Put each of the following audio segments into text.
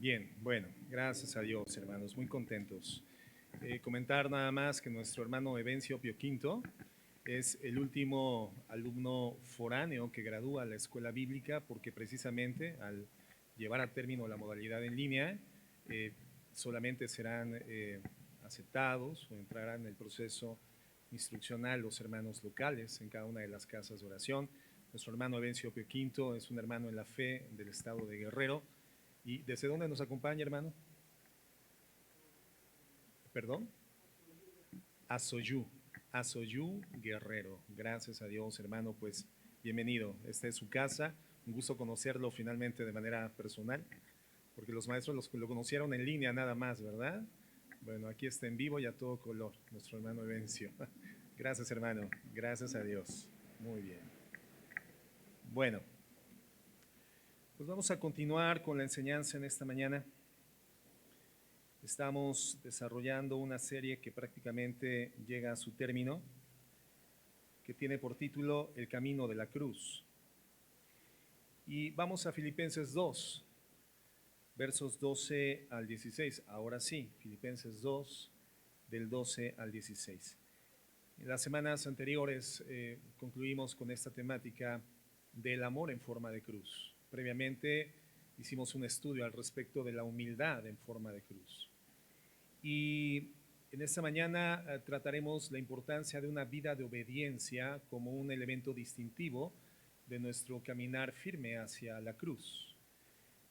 Bien, bueno, gracias a Dios, hermanos, muy contentos. Comentar nada más que nuestro hermano Evencio Pio Quinto es el último alumno foráneo que gradúa a la escuela bíblica porque precisamente al llevar a término la modalidad en línea, solamente serán aceptados o entrarán en el proceso instruccional los hermanos locales en cada una de las casas de oración. Nuestro hermano Evencio Pio Quinto es un hermano en la fe del estado de Guerrero. ¿Y desde dónde nos acompaña, hermano? ¿Perdón? Asoyú, Asoyú Guerrero. Gracias a Dios, hermano, pues bienvenido. Esta es su casa. Un gusto conocerlo finalmente de manera personal, porque los maestros lo conocieron en línea nada más, ¿verdad? Bueno, aquí está en vivo y a todo color, nuestro hermano Evencio. Gracias, hermano. Gracias a Dios. Muy bien. Bueno, pues vamos a continuar con la enseñanza en esta mañana. Estamos desarrollando una serie que prácticamente llega a su término, que tiene por título El Camino de la Cruz. Y vamos a Filipenses 2, versos 12 al 16. Ahora sí, Filipenses 2, del 12 al 16. En las semanas anteriores concluimos con esta temática del amor en forma de cruz. Previamente hicimos un estudio al respecto de la humildad en forma de cruz. Y en esta mañana trataremos la importancia de una vida de obediencia como un elemento distintivo de nuestro caminar firme hacia la cruz.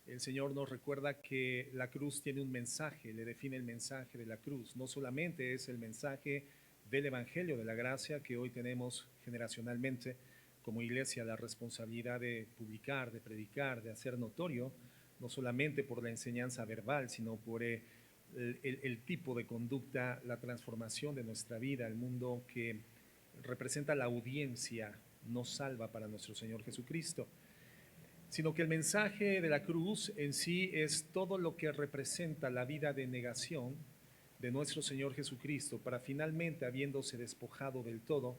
El Señor nos recuerda que la cruz tiene un mensaje, le define el mensaje de la cruz. No solamente es el mensaje del Evangelio de la gracia que hoy tenemos generacionalmente como iglesia la responsabilidad de publicar, de predicar, de hacer notorio, no solamente por la enseñanza verbal, sino por el tipo de conducta, la transformación de nuestra vida, el mundo que representa la audiencia no salva para nuestro Señor Jesucristo, sino que el mensaje de la cruz en sí es todo lo que representa la vida de negación de nuestro Señor Jesucristo para finalmente, habiéndose despojado del todo,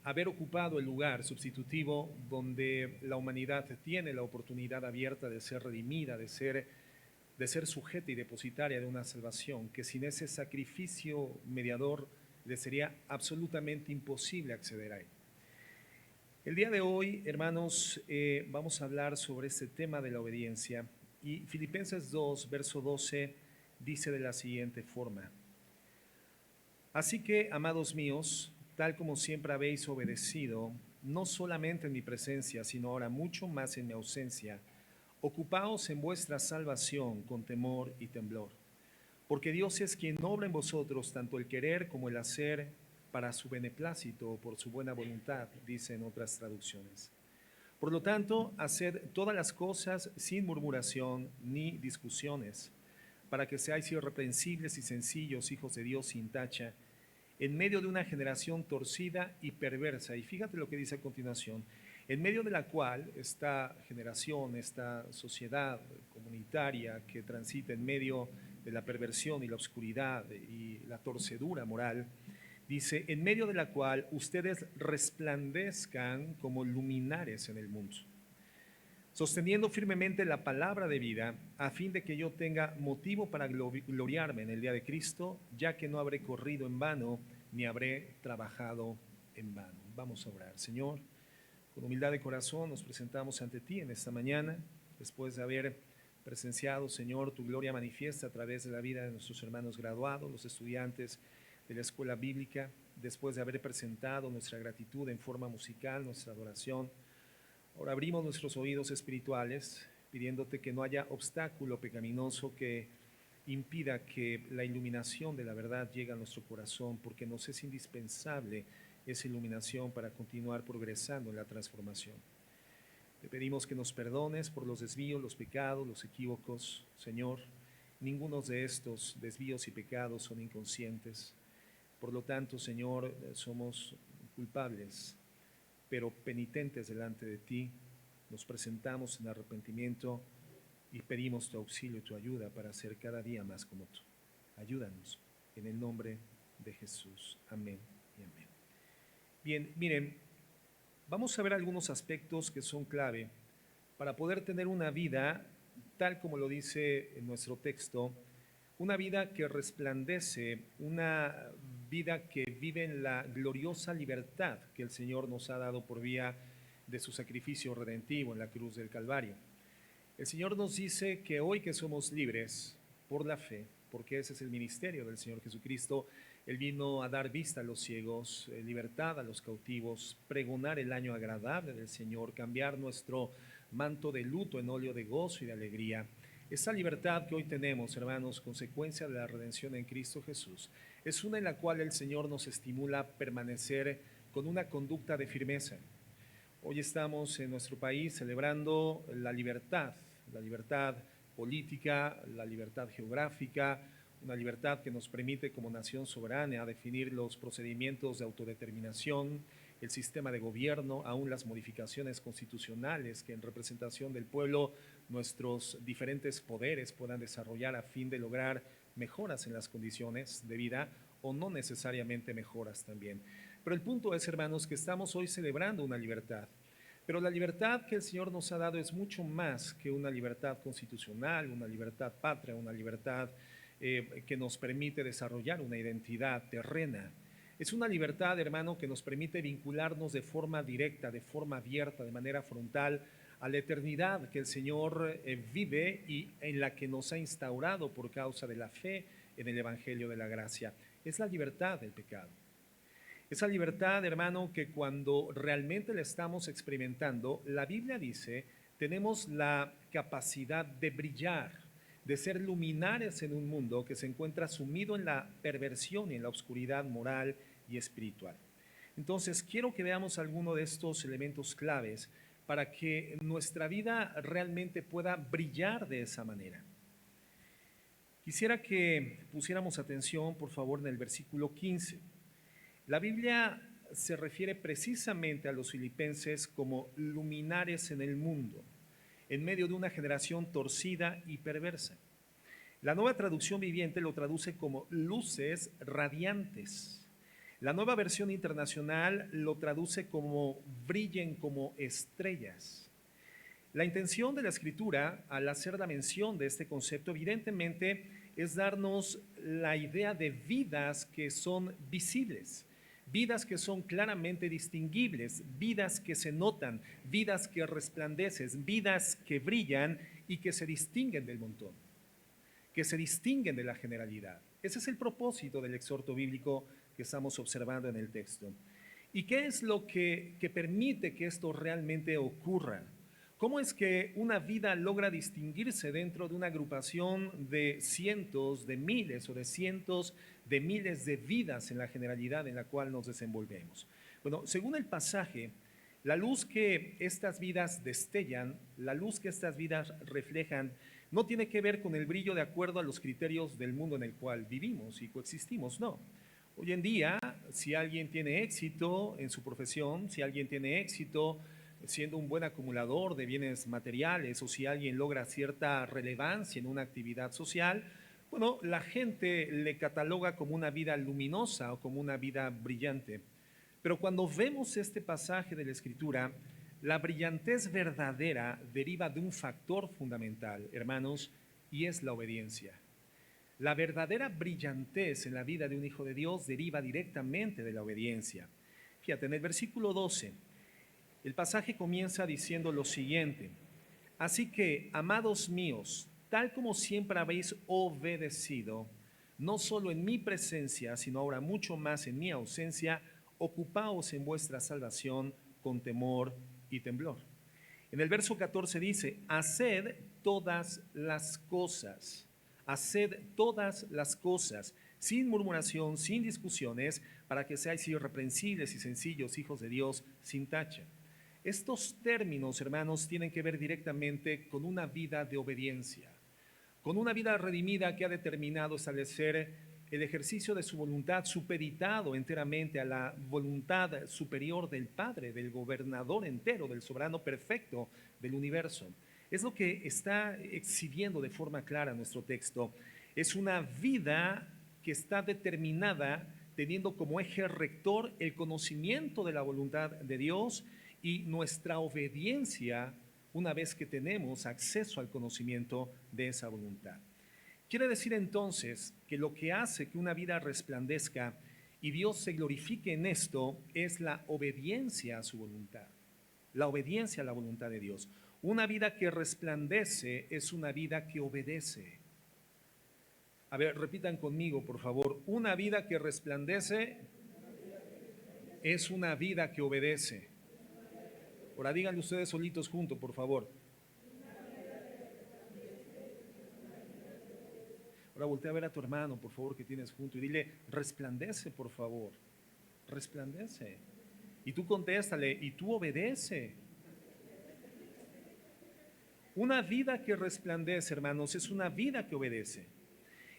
haber ocupado el lugar sustitutivo donde la humanidad tiene la oportunidad abierta de ser redimida, de ser sujeta y depositaria de una salvación, que sin ese sacrificio mediador le sería absolutamente imposible acceder a él. El día de hoy, hermanos, vamos a hablar sobre este tema de la obediencia y Filipenses 2, verso 12, dice de la siguiente forma: Así que, amados míos, tal como siempre habéis obedecido, no solamente en mi presencia, sino ahora mucho más en mi ausencia, ocupaos en vuestra salvación con temor y temblor, porque Dios es quien obra en vosotros tanto el querer como el hacer para su beneplácito o por su buena voluntad, dice en otras traducciones. Por lo tanto, haced todas las cosas sin murmuración ni discusiones, para que seáis irreprensibles y sencillos, hijos de Dios sin tacha, en medio de una generación torcida y perversa. Y fíjate lo que dice a continuación: en medio de la cual esta generación, esta sociedad comunitaria que transita en medio de la perversión y la oscuridad y la torcedura moral, dice, en medio de la cual ustedes resplandezcan como luminares en el mundo, sosteniendo firmemente la palabra de vida, a fin de que yo tenga motivo para gloriarme en el día de Cristo, ya que no habré corrido en vano, ni habré trabajado en vano. Vamos a orar. Señor, con humildad de corazón nos presentamos ante ti en esta mañana, después de haber presenciado, Señor, tu gloria manifiesta a través de la vida de nuestros hermanos graduados, los estudiantes de la escuela bíblica, después de haber presentado nuestra gratitud en forma musical, nuestra adoración. Ahora abrimos nuestros oídos espirituales, pidiéndote que no haya obstáculo pecaminoso que impida que la iluminación de la verdad llegue a nuestro corazón, porque nos es indispensable esa iluminación para continuar progresando en la transformación. Te pedimos que nos perdones por los desvíos, los pecados, los equívocos. Señor, ninguno de estos desvíos y pecados son inconscientes. Por lo tanto, Señor, somos culpables, pero penitentes delante de ti. Nos presentamos en arrepentimiento y pedimos tu auxilio y tu ayuda para ser cada día más como tú. Ayúdanos en el nombre de Jesús. Amén y amén. Bien, miren, vamos a ver algunos aspectos que son clave para poder tener una vida tal como lo dice en nuestro texto, una vida que resplandece, una vida que vive en la gloriosa libertad que el Señor nos ha dado por vía de su sacrificio redentivo en la cruz del Calvario. El Señor nos dice que hoy que somos libres por la fe, porque ese es el ministerio del Señor Jesucristo, Él vino a dar vista a los ciegos, libertad a los cautivos, pregonar el año agradable del Señor, cambiar nuestro manto de luto en óleo de gozo y de alegría. Esa libertad que hoy tenemos, hermanos, consecuencia de la redención en Cristo Jesús, es una en la cual el Señor nos estimula a permanecer con una conducta de firmeza. Hoy estamos en nuestro país celebrando la libertad política, la libertad geográfica, una libertad que nos permite como nación soberana definir los procedimientos de autodeterminación, el sistema de gobierno, aún las modificaciones constitucionales que en representación del pueblo nuestros diferentes poderes puedan desarrollar a fin de lograr mejoras en las condiciones de vida o no necesariamente mejoras también. Pero el punto es, hermanos, que estamos hoy celebrando una libertad. Pero la libertad que el Señor nos ha dado es mucho más que una libertad constitucional, una libertad patria, una libertad que nos permite desarrollar una identidad terrena. Es una libertad, hermano, que nos permite vincularnos de forma directa, de forma abierta, de manera frontal a la eternidad que el Señor vive y en la que nos ha instaurado por causa de la fe en el Evangelio de la gracia. Es la libertad del pecado. Esa libertad, hermano, que cuando realmente la estamos experimentando, la Biblia dice, tenemos la capacidad de brillar, de ser luminares en un mundo que se encuentra sumido en la perversión y en la oscuridad moral y espiritual. Entonces, quiero que veamos alguno de estos elementos claves para que nuestra vida realmente pueda brillar de esa manera. Quisiera que pusiéramos atención, por favor, en el versículo 15. La Biblia se refiere precisamente a los filipenses como luminares en el mundo, en medio de una generación torcida y perversa. La Nueva Traducción Viviente lo traduce como luces radiantes. La Nueva Versión Internacional lo traduce como brillen como estrellas. La intención de la Escritura, al hacer la mención de este concepto, evidentemente es darnos la idea de vidas que son visibles, vidas que son claramente distinguibles, vidas que se notan, vidas que resplandecen, vidas que brillan y que se distinguen del montón, que se distinguen de la generalidad. Ese es el propósito del exhorto bíblico que estamos observando en el texto. ¿Y qué es lo que permite que esto realmente ocurra? ¿Cómo es que una vida logra distinguirse dentro de una agrupación de cientos, de miles o de cientos de miles de vidas en la generalidad en la cual nos desenvolvemos? Bueno, según el pasaje, la luz que estas vidas destellan, la luz que estas vidas reflejan, no tiene que ver con el brillo de acuerdo a los criterios del mundo en el cual vivimos y coexistimos, no. Hoy en día, si alguien tiene éxito en su profesión, si alguien tiene éxito siendo un buen acumulador de bienes materiales o si alguien logra cierta relevancia en una actividad social, bueno, la gente le cataloga como una vida luminosa o como una vida brillante. Pero cuando vemos este pasaje de la Escritura, la brillantez verdadera deriva de un factor fundamental, hermanos, y es la obediencia. La verdadera brillantez en la vida de un hijo de Dios deriva directamente de la obediencia. Fíjate, en el versículo 12, el pasaje comienza diciendo lo siguiente: así que, amados míos, tal como siempre habéis obedecido, no solo en mi presencia, sino ahora mucho más en mi ausencia, ocupaos en vuestra salvación con temor y temblor. En el verso 14 dice, haced todas las cosas, sin murmuración, sin discusiones, para que seáis irreprensibles y sencillos, hijos de Dios, sin tacha. Estos términos, hermanos, tienen que ver directamente con una vida de obediencia, con una vida redimida que ha determinado establecer el ejercicio de su voluntad supeditado enteramente a la voluntad superior del Padre, del gobernador entero, del soberano perfecto del universo. Es lo que está exhibiendo de forma clara nuestro texto. Es una vida que está determinada teniendo como eje rector el conocimiento de la voluntad de Dios y nuestra obediencia una vez que tenemos acceso al conocimiento de esa voluntad. Quiere decir entonces que lo que hace que una vida resplandezca y Dios se glorifique en esto es la obediencia a su voluntad, la obediencia a la voluntad de Dios. Una vida que resplandece es una vida que obedece. A ver, repitan conmigo, por favor. Una vida que resplandece es una vida que obedece. Ahora díganlo ustedes solitos juntos, por favor. Ahora voltea a ver a tu hermano, por favor, que tienes junto y dile, resplandece, por favor. Resplandece. Y tú contéstale, y tú obedece. Una vida que resplandece, hermanos, es una vida que obedece.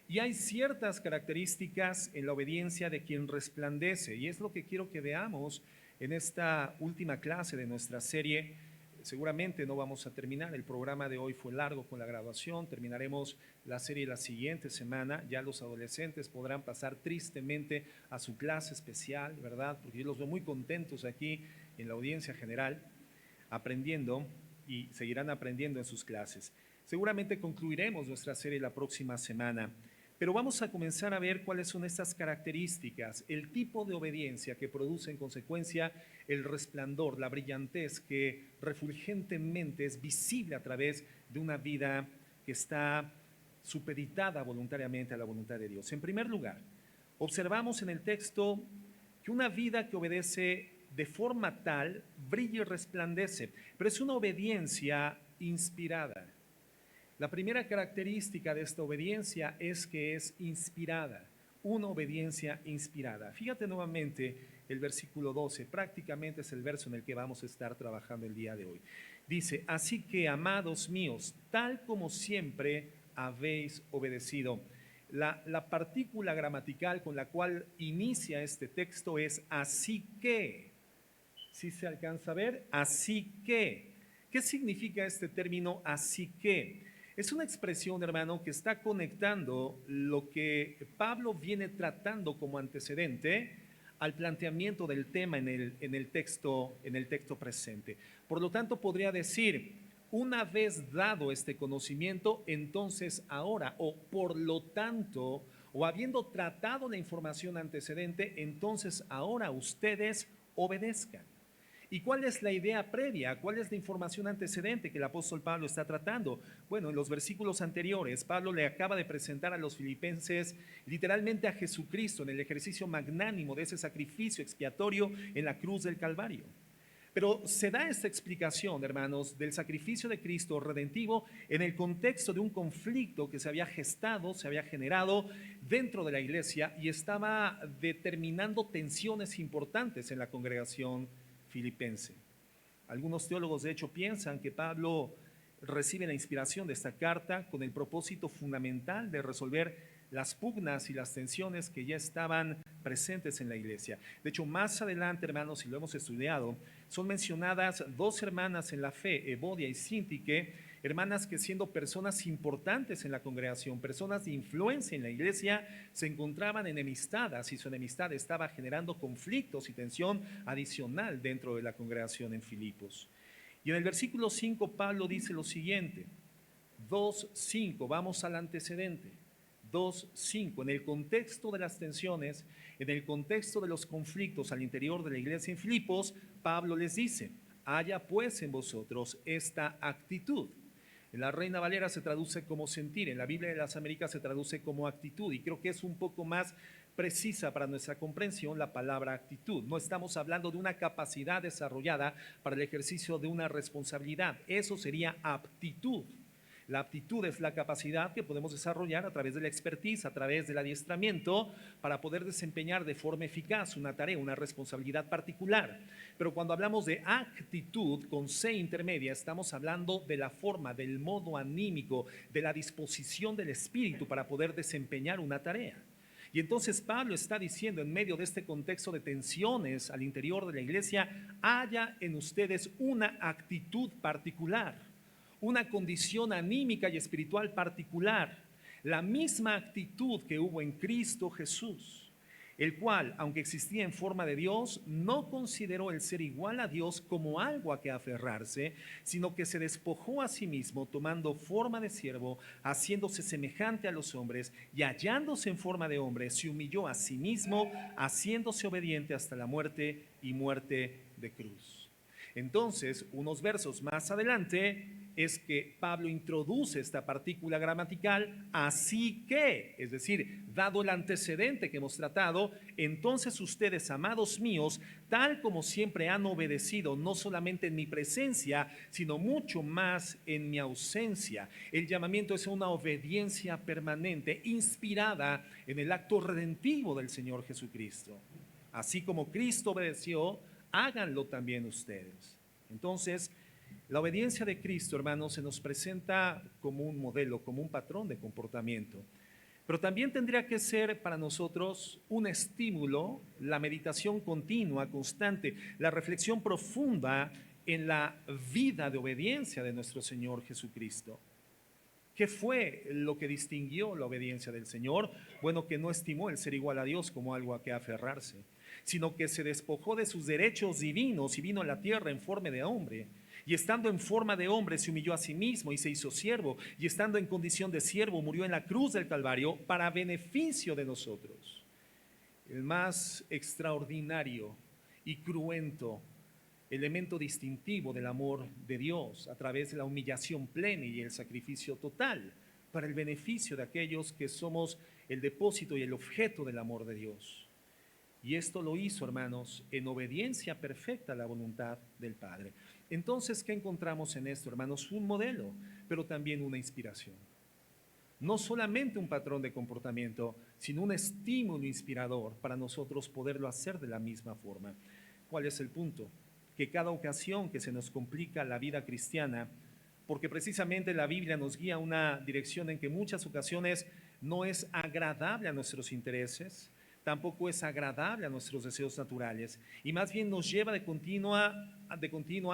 Y hay ciertas características en la obediencia de quien resplandece, y es lo que quiero que veamos en esta última clase de nuestra serie. Seguramente no vamos a terminar, el programa de hoy fue largo con la graduación, terminaremos la serie la siguiente semana, ya los adolescentes podrán pasar tristemente a su clase especial, ¿verdad? Porque yo los veo muy contentos aquí en la audiencia general, aprendiendo y seguirán aprendiendo en sus clases. Seguramente concluiremos nuestra serie la próxima semana, pero vamos a comenzar a ver cuáles son estas características, el tipo de obediencia que produce en consecuencia el resplandor, la brillantez que refulgentemente es visible a través de una vida que está supeditada voluntariamente a la voluntad de Dios. En primer lugar, observamos en el texto que una vida que obedece de forma tal brilla y resplandece, pero es una obediencia inspirada. La primera característica de esta obediencia es que es inspirada, una obediencia inspirada. Fíjate nuevamente el versículo 12, prácticamente es el verso en el que vamos a estar trabajando el día de hoy. Dice, así que, amados míos, tal como siempre habéis obedecido. La partícula gramatical con la cual inicia este texto es así que. ¿Sí se alcanza a ver? Así que. ¿Qué significa este término así que? Es una expresión, hermano, que está conectando lo que Pablo viene tratando como antecedente al planteamiento del tema en el texto presente. Por lo tanto, podría decir, una vez dado este conocimiento, entonces ahora, o por lo tanto, o habiendo tratado la información antecedente, entonces ahora ustedes obedezcan. ¿Y cuál es la idea previa? ¿Cuál es la información antecedente que el apóstol Pablo está tratando? Bueno, en los versículos anteriores, Pablo le acaba de presentar a los filipenses literalmente a Jesucristo en el ejercicio magnánimo de ese sacrificio expiatorio en la cruz del Calvario. Pero se da esta explicación, hermanos, del sacrificio de Cristo redentivo en el contexto de un conflicto que se había gestado, se había generado dentro de la iglesia y estaba determinando tensiones importantes en la congregación filipense. Algunos teólogos de hecho piensan que Pablo recibe la inspiración de esta carta con el propósito fundamental de resolver las pugnas y las tensiones que ya estaban presentes en la iglesia. De hecho, más adelante, hermanos, si lo hemos estudiado, son mencionadas dos hermanas en la fe, Evodia y Síntique, hermanas que siendo personas importantes en la congregación, personas de influencia en la iglesia, se encontraban enemistadas y su enemistad estaba generando conflictos y tensión adicional dentro de la congregación en Filipos. Y en el versículo 5 Pablo dice lo siguiente, 2:5, vamos al antecedente. 2:5, en el contexto de las tensiones, en el contexto de los conflictos al interior de la iglesia en Filipos, Pablo les dice, haya pues en vosotros esta actitud. En la Reina Valera se traduce como sentir, en la Biblia de las Américas se traduce como actitud, y creo que es un poco más precisa para nuestra comprensión la palabra actitud. No estamos hablando de una capacidad desarrollada para el ejercicio de una responsabilidad, eso sería aptitud. La aptitud es la capacidad que podemos desarrollar a través de la expertise, a través del adiestramiento, para poder desempeñar de forma eficaz una tarea, una responsabilidad particular. Pero cuando hablamos de actitud con C intermedia, estamos hablando de la forma, del modo anímico, de la disposición del espíritu para poder desempeñar una tarea. Y entonces Pablo está diciendo en medio de este contexto de tensiones al interior de la iglesia, haya en ustedes una actitud particular, una condición anímica y espiritual particular, la misma actitud que hubo en Cristo Jesús. el cual, aunque existía en forma de Dios, no consideró el ser igual a Dios como algo a que aferrarse, sino que se despojó a sí mismo, tomando forma de siervo, haciéndose semejante a los hombres, y hallándose en forma de hombre, se humilló a sí mismo, haciéndose obediente hasta la muerte y muerte de cruz. Entonces, unos versos más adelante, es que Pablo introduce esta partícula gramatical, así que, es decir, dado el antecedente que hemos tratado, entonces ustedes, amados míos, tal como siempre han obedecido, no solamente en mi presencia, sino mucho más en mi ausencia. El llamamiento es una obediencia permanente, inspirada en el acto redentivo del Señor Jesucristo. Así como Cristo obedeció, háganlo también ustedes. Entonces, la obediencia de Cristo, hermanos, se nos presenta como un modelo, como un patrón de comportamiento. Pero también tendría que ser para nosotros un estímulo, la meditación continua, constante, la reflexión profunda en la vida de obediencia de nuestro Señor Jesucristo. ¿Qué fue lo que distinguió la obediencia del Señor? Bueno, que no estimó el ser igual a Dios como algo a que aferrarse, sino que se despojó de sus derechos divinos y vino a la tierra en forma de hombre. Y estando en forma de hombre se humilló a sí mismo y se hizo siervo, y estando en condición de siervo murió en la cruz del Calvario para beneficio de nosotros. El más extraordinario y cruento elemento distintivo del amor de Dios a través de la humillación plena y el sacrificio total para el beneficio de aquellos que somos el depósito y el objeto del amor de Dios. Y esto lo hizo, hermanos, en obediencia perfecta a la voluntad del Padre. Entonces, ¿qué encontramos en esto, hermanos? Un modelo, pero también una inspiración. No solamente un patrón de comportamiento, sino un estímulo inspirador para nosotros poderlo hacer de la misma forma. ¿Cuál es el punto? Que cada ocasión que se nos complica la vida cristiana, porque precisamente la Biblia nos guía a una dirección en que muchas ocasiones no es agradable a nuestros intereses, tampoco es agradable a nuestros deseos naturales, y más bien nos lleva de continua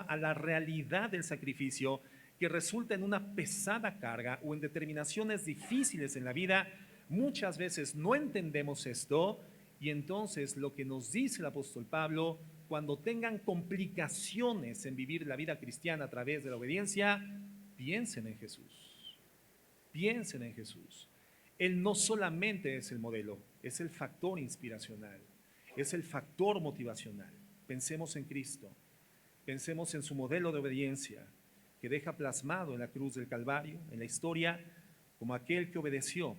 a la realidad del sacrificio, que resulta en una pesada carga o en determinaciones difíciles en la vida. Muchas veces no entendemos esto, y entonces lo que nos dice el apóstol Pablo: cuando tengan complicaciones en vivir la vida cristiana a través de la obediencia, piensen en Jesús. Piensen en Jesús. Él no solamente es el modelo, es el factor inspiracional, es el factor motivacional. Pensemos en Cristo, pensemos en su modelo de obediencia, que deja plasmado en la cruz del Calvario, en la historia, como aquel que obedeció,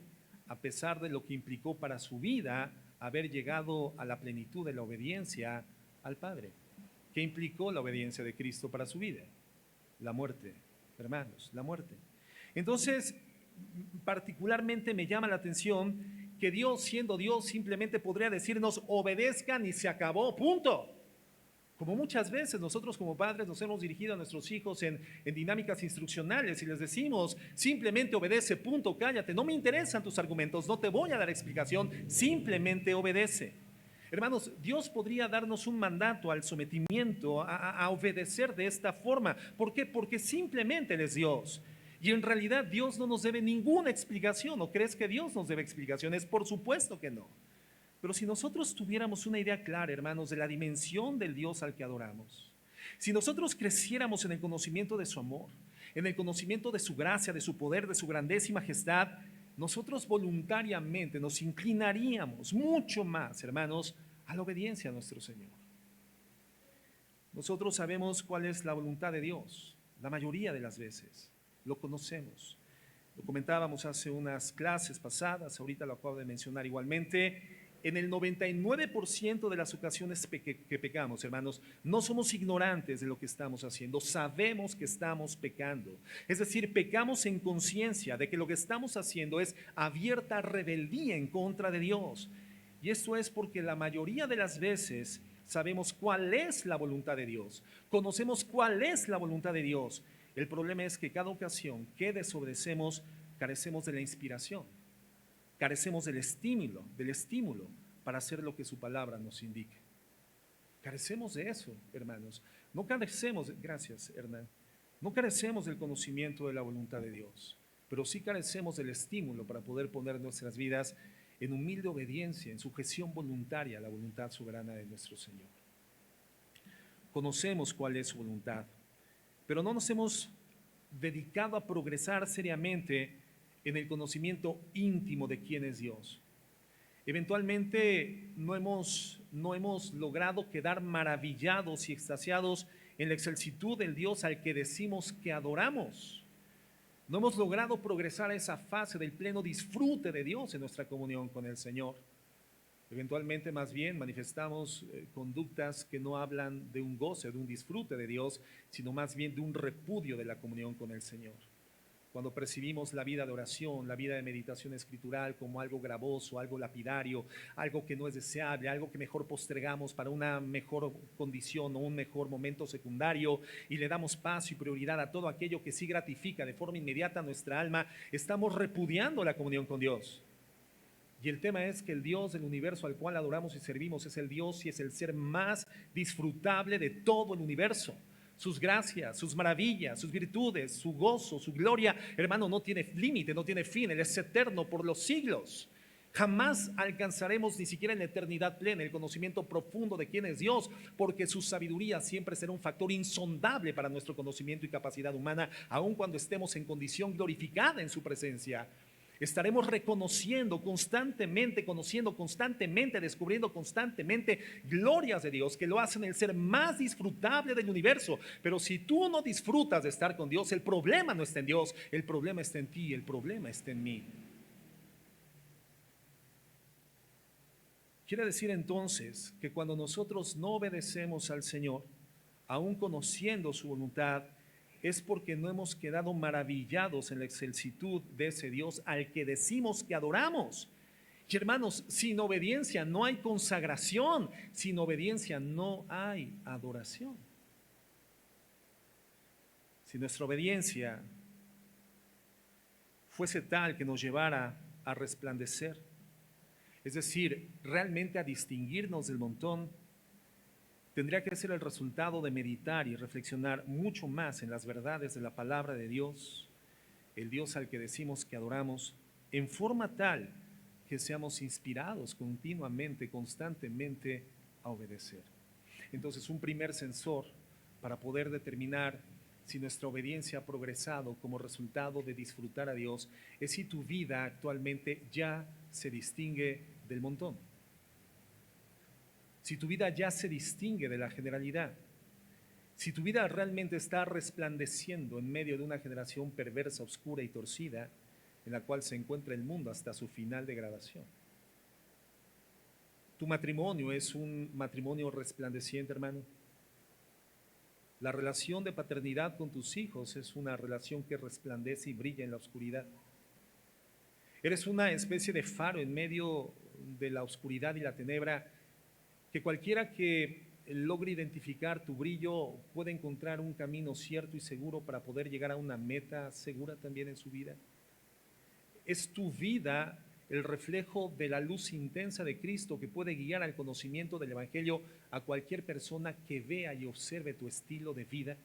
a pesar de lo que implicó para su vida haber llegado a la plenitud de la obediencia al Padre. ¿Qué implicó la obediencia de Cristo para su vida? La muerte, hermanos, la muerte. Entonces, particularmente me llama la atención que Dios, siendo Dios, simplemente podría decirnos: obedezcan y se acabó, punto. Como muchas veces nosotros como padres nos hemos dirigido a nuestros hijos en dinámicas instruccionales y les decimos: simplemente obedece, punto, cállate, no me interesan tus argumentos, no te voy a dar explicación, simplemente obedece. Hermanos, Dios podría darnos un mandato al sometimiento, a obedecer de esta forma. ¿Por qué? Porque simplemente Él es Dios. Y en realidad Dios no nos debe ninguna explicación. ¿O crees que Dios nos debe explicaciones? Por supuesto que no. Pero si nosotros tuviéramos una idea clara, hermanos, de la dimensión del Dios al que adoramos, si nosotros creciéramos en el conocimiento de su amor, en el conocimiento de su gracia, de su poder, de su grandeza y majestad, nosotros voluntariamente nos inclinaríamos mucho más, hermanos, a la obediencia a nuestro Señor. Nosotros sabemos cuál es la voluntad de Dios, la mayoría de las veces, lo conocemos. Lo comentábamos hace unas clases pasadas, ahorita lo acabo de mencionar igualmente. En el 99% de las ocasiones que pecamos, hermanos, no somos ignorantes de lo que estamos haciendo, sabemos que estamos pecando. Es decir, pecamos en conciencia de que lo que estamos haciendo es abierta rebeldía en contra de Dios. Y esto es porque la mayoría de las veces sabemos cuál es la voluntad de Dios, conocemos cuál es la voluntad de Dios. El problema es que cada ocasión que desobedecemos, carecemos de la inspiración. Carecemos del estímulo para hacer lo que su palabra nos indica. Carecemos de eso, hermanos. No carecemos, gracias, Hernán, no carecemos del conocimiento de la voluntad de Dios, pero sí carecemos del estímulo para poder poner nuestras vidas en humilde obediencia, en sujeción voluntaria a la voluntad soberana de nuestro Señor. Conocemos cuál es su voluntad, pero no nos hemos dedicado a progresar seriamente en el conocimiento íntimo de quién es Dios. Eventualmente no hemos logrado quedar maravillados y extasiados en la excelsitud del Dios al que decimos que adoramos. No hemos logrado progresar a esa fase del pleno disfrute de Dios en nuestra comunión con el Señor. Eventualmente, más bien, manifestamos conductas que no hablan de un goce, de un disfrute de Dios, sino más bien de un repudio de la comunión con el Señor. Cuando percibimos la vida de oración, la vida de meditación escritural como algo gravoso, algo lapidario, algo que no es deseable, algo que mejor postergamos para una mejor condición o un mejor momento secundario, y le damos paso y prioridad a todo aquello que sí gratifica de forma inmediata nuestra alma, estamos repudiando la comunión con Dios. Y el tema es que el Dios del universo al cual adoramos y servimos es el Dios y es el ser más disfrutable de todo el universo. Sus gracias, sus maravillas, sus virtudes, su gozo, su gloria, hermano, no tiene límite, no tiene fin. Él es eterno por los siglos. Jamás alcanzaremos ni siquiera en la eternidad plena el conocimiento profundo de quién es Dios, porque su sabiduría siempre será un factor insondable para nuestro conocimiento y capacidad humana, aun cuando estemos en condición glorificada en su presencia. Estaremos reconociendo constantemente, conociendo constantemente, descubriendo constantemente glorias de Dios que lo hacen el ser más disfrutable del universo. Pero si tú no disfrutas de estar con Dios, el problema no está en Dios, el problema está en ti, el problema está en mí. Quiere decir entonces que cuando nosotros no obedecemos al Señor, aun conociendo su voluntad, es porque no hemos quedado maravillados en la excelsitud de ese Dios al que decimos que adoramos. Y hermanos, sin obediencia no hay consagración, sin obediencia no hay adoración. Si nuestra obediencia fuese tal que nos llevara a resplandecer, es decir, realmente a distinguirnos del montón, tendría que ser el resultado de meditar y reflexionar mucho más en las verdades de la palabra de Dios, el Dios al que decimos que adoramos, en forma tal que seamos inspirados continuamente, constantemente a obedecer. Entonces, un primer sensor para poder determinar si nuestra obediencia ha progresado como resultado de disfrutar a Dios es si tu vida actualmente ya se distingue del montón. Si tu vida ya se distingue de la generalidad, si tu vida realmente está resplandeciendo en medio de una generación perversa, oscura y torcida, en la cual se encuentra el mundo hasta su final degradación. ¿Tu matrimonio es un matrimonio resplandeciente, hermano? La relación de paternidad con tus hijos es una relación que resplandece y brilla en la oscuridad. Eres una especie de faro en medio de la oscuridad y la tenebra, que cualquiera que logre identificar tu brillo puede encontrar un camino cierto y seguro para poder llegar a una meta segura también en su vida. Es tu vida el reflejo de la luz intensa de Cristo que puede guiar al conocimiento del Evangelio a cualquier persona que vea y observe tu estilo de vida,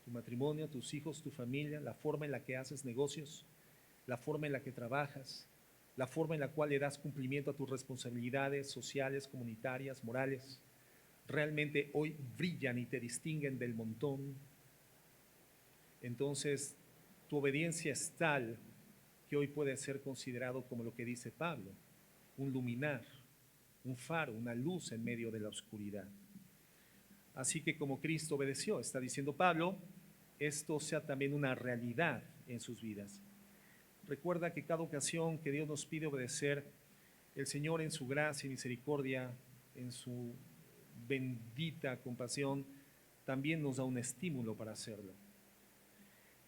tu matrimonio, tus hijos, tu familia, la forma en la que haces negocios, la forma en la que trabajas, la forma en la cual le das cumplimiento a tus responsabilidades sociales, comunitarias, morales. Realmente hoy brillan y te distinguen del montón. Entonces, tu obediencia es tal que hoy puede ser considerado como lo que dice Pablo, un luminar, un faro, una luz en medio de la oscuridad. Así que como Cristo obedeció, está diciendo Pablo, esto sea también una realidad en sus vidas. Recuerda que cada ocasión que Dios nos pide obedecer, el Señor en su gracia y misericordia, en su bendita compasión, también nos da un estímulo para hacerlo.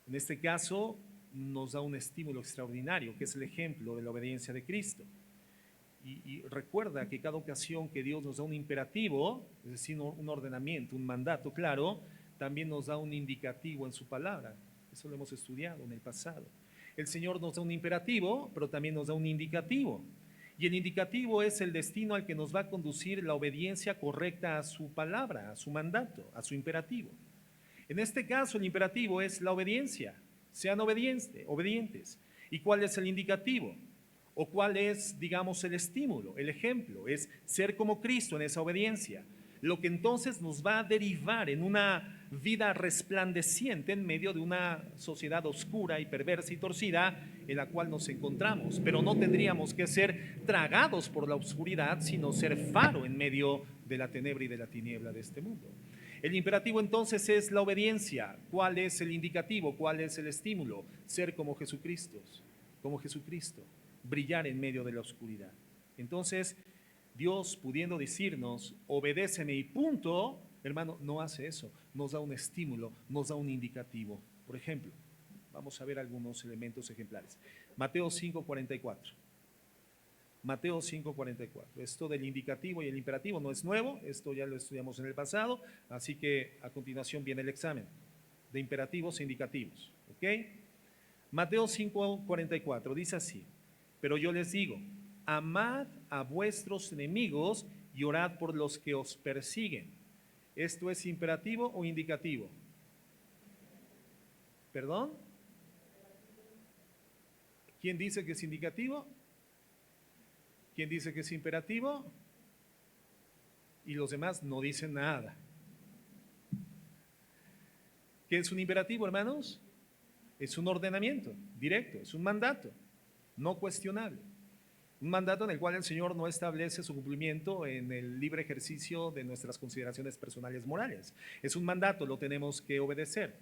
En este caso, nos da un estímulo extraordinario, que es el ejemplo de la obediencia de Cristo. Y recuerda que cada ocasión que Dios nos da un imperativo, es decir, un ordenamiento, un mandato claro, también nos da un indicativo en su palabra. Eso lo hemos estudiado en el pasado. El Señor nos da un imperativo, pero también nos da un indicativo. Y el indicativo es el destino al que nos va a conducir la obediencia correcta a su palabra, a su mandato, a su imperativo. En este caso, el imperativo es la obediencia. Sean obedientes. ¿Y cuál es el indicativo? ¿O cuál es, digamos, el estímulo, el ejemplo? Es ser como Cristo en esa obediencia. Lo que entonces nos va a derivar en una vida resplandeciente en medio de una sociedad oscura y perversa y torcida en la cual nos encontramos. Pero no tendríamos que ser tragados por la oscuridad, sino ser faro en medio de la tenebra y de la tiniebla de este mundo. El imperativo entonces es la obediencia. ¿Cuál es el indicativo? ¿Cuál es el estímulo? Ser como Jesucristo, brillar en medio de la oscuridad. Entonces, Dios, pudiendo decirnos, obedéceme y punto, hermano, no hace eso. Nos da un estímulo, nos da un indicativo. Por ejemplo, vamos a ver algunos elementos ejemplares. Mateo 5:44. Mateo 5:44. Esto del indicativo y el imperativo no es nuevo, esto ya lo estudiamos en el pasado, así que a continuación viene el examen de imperativos e indicativos. ¿Ok? Mateo 5:44 dice así: pero yo les digo, amad a vuestros enemigos y orad por los que os persiguen. ¿Esto es imperativo o indicativo? ¿Perdón? ¿Quién dice que es indicativo? ¿Quién dice que es imperativo? Y los demás no dicen nada. ¿Qué es un imperativo, hermanos? Es un ordenamiento directo, es un mandato no cuestionable. Un mandato en el cual el Señor no establece su cumplimiento en el libre ejercicio de nuestras consideraciones personales morales. Es un mandato, lo tenemos que obedecer.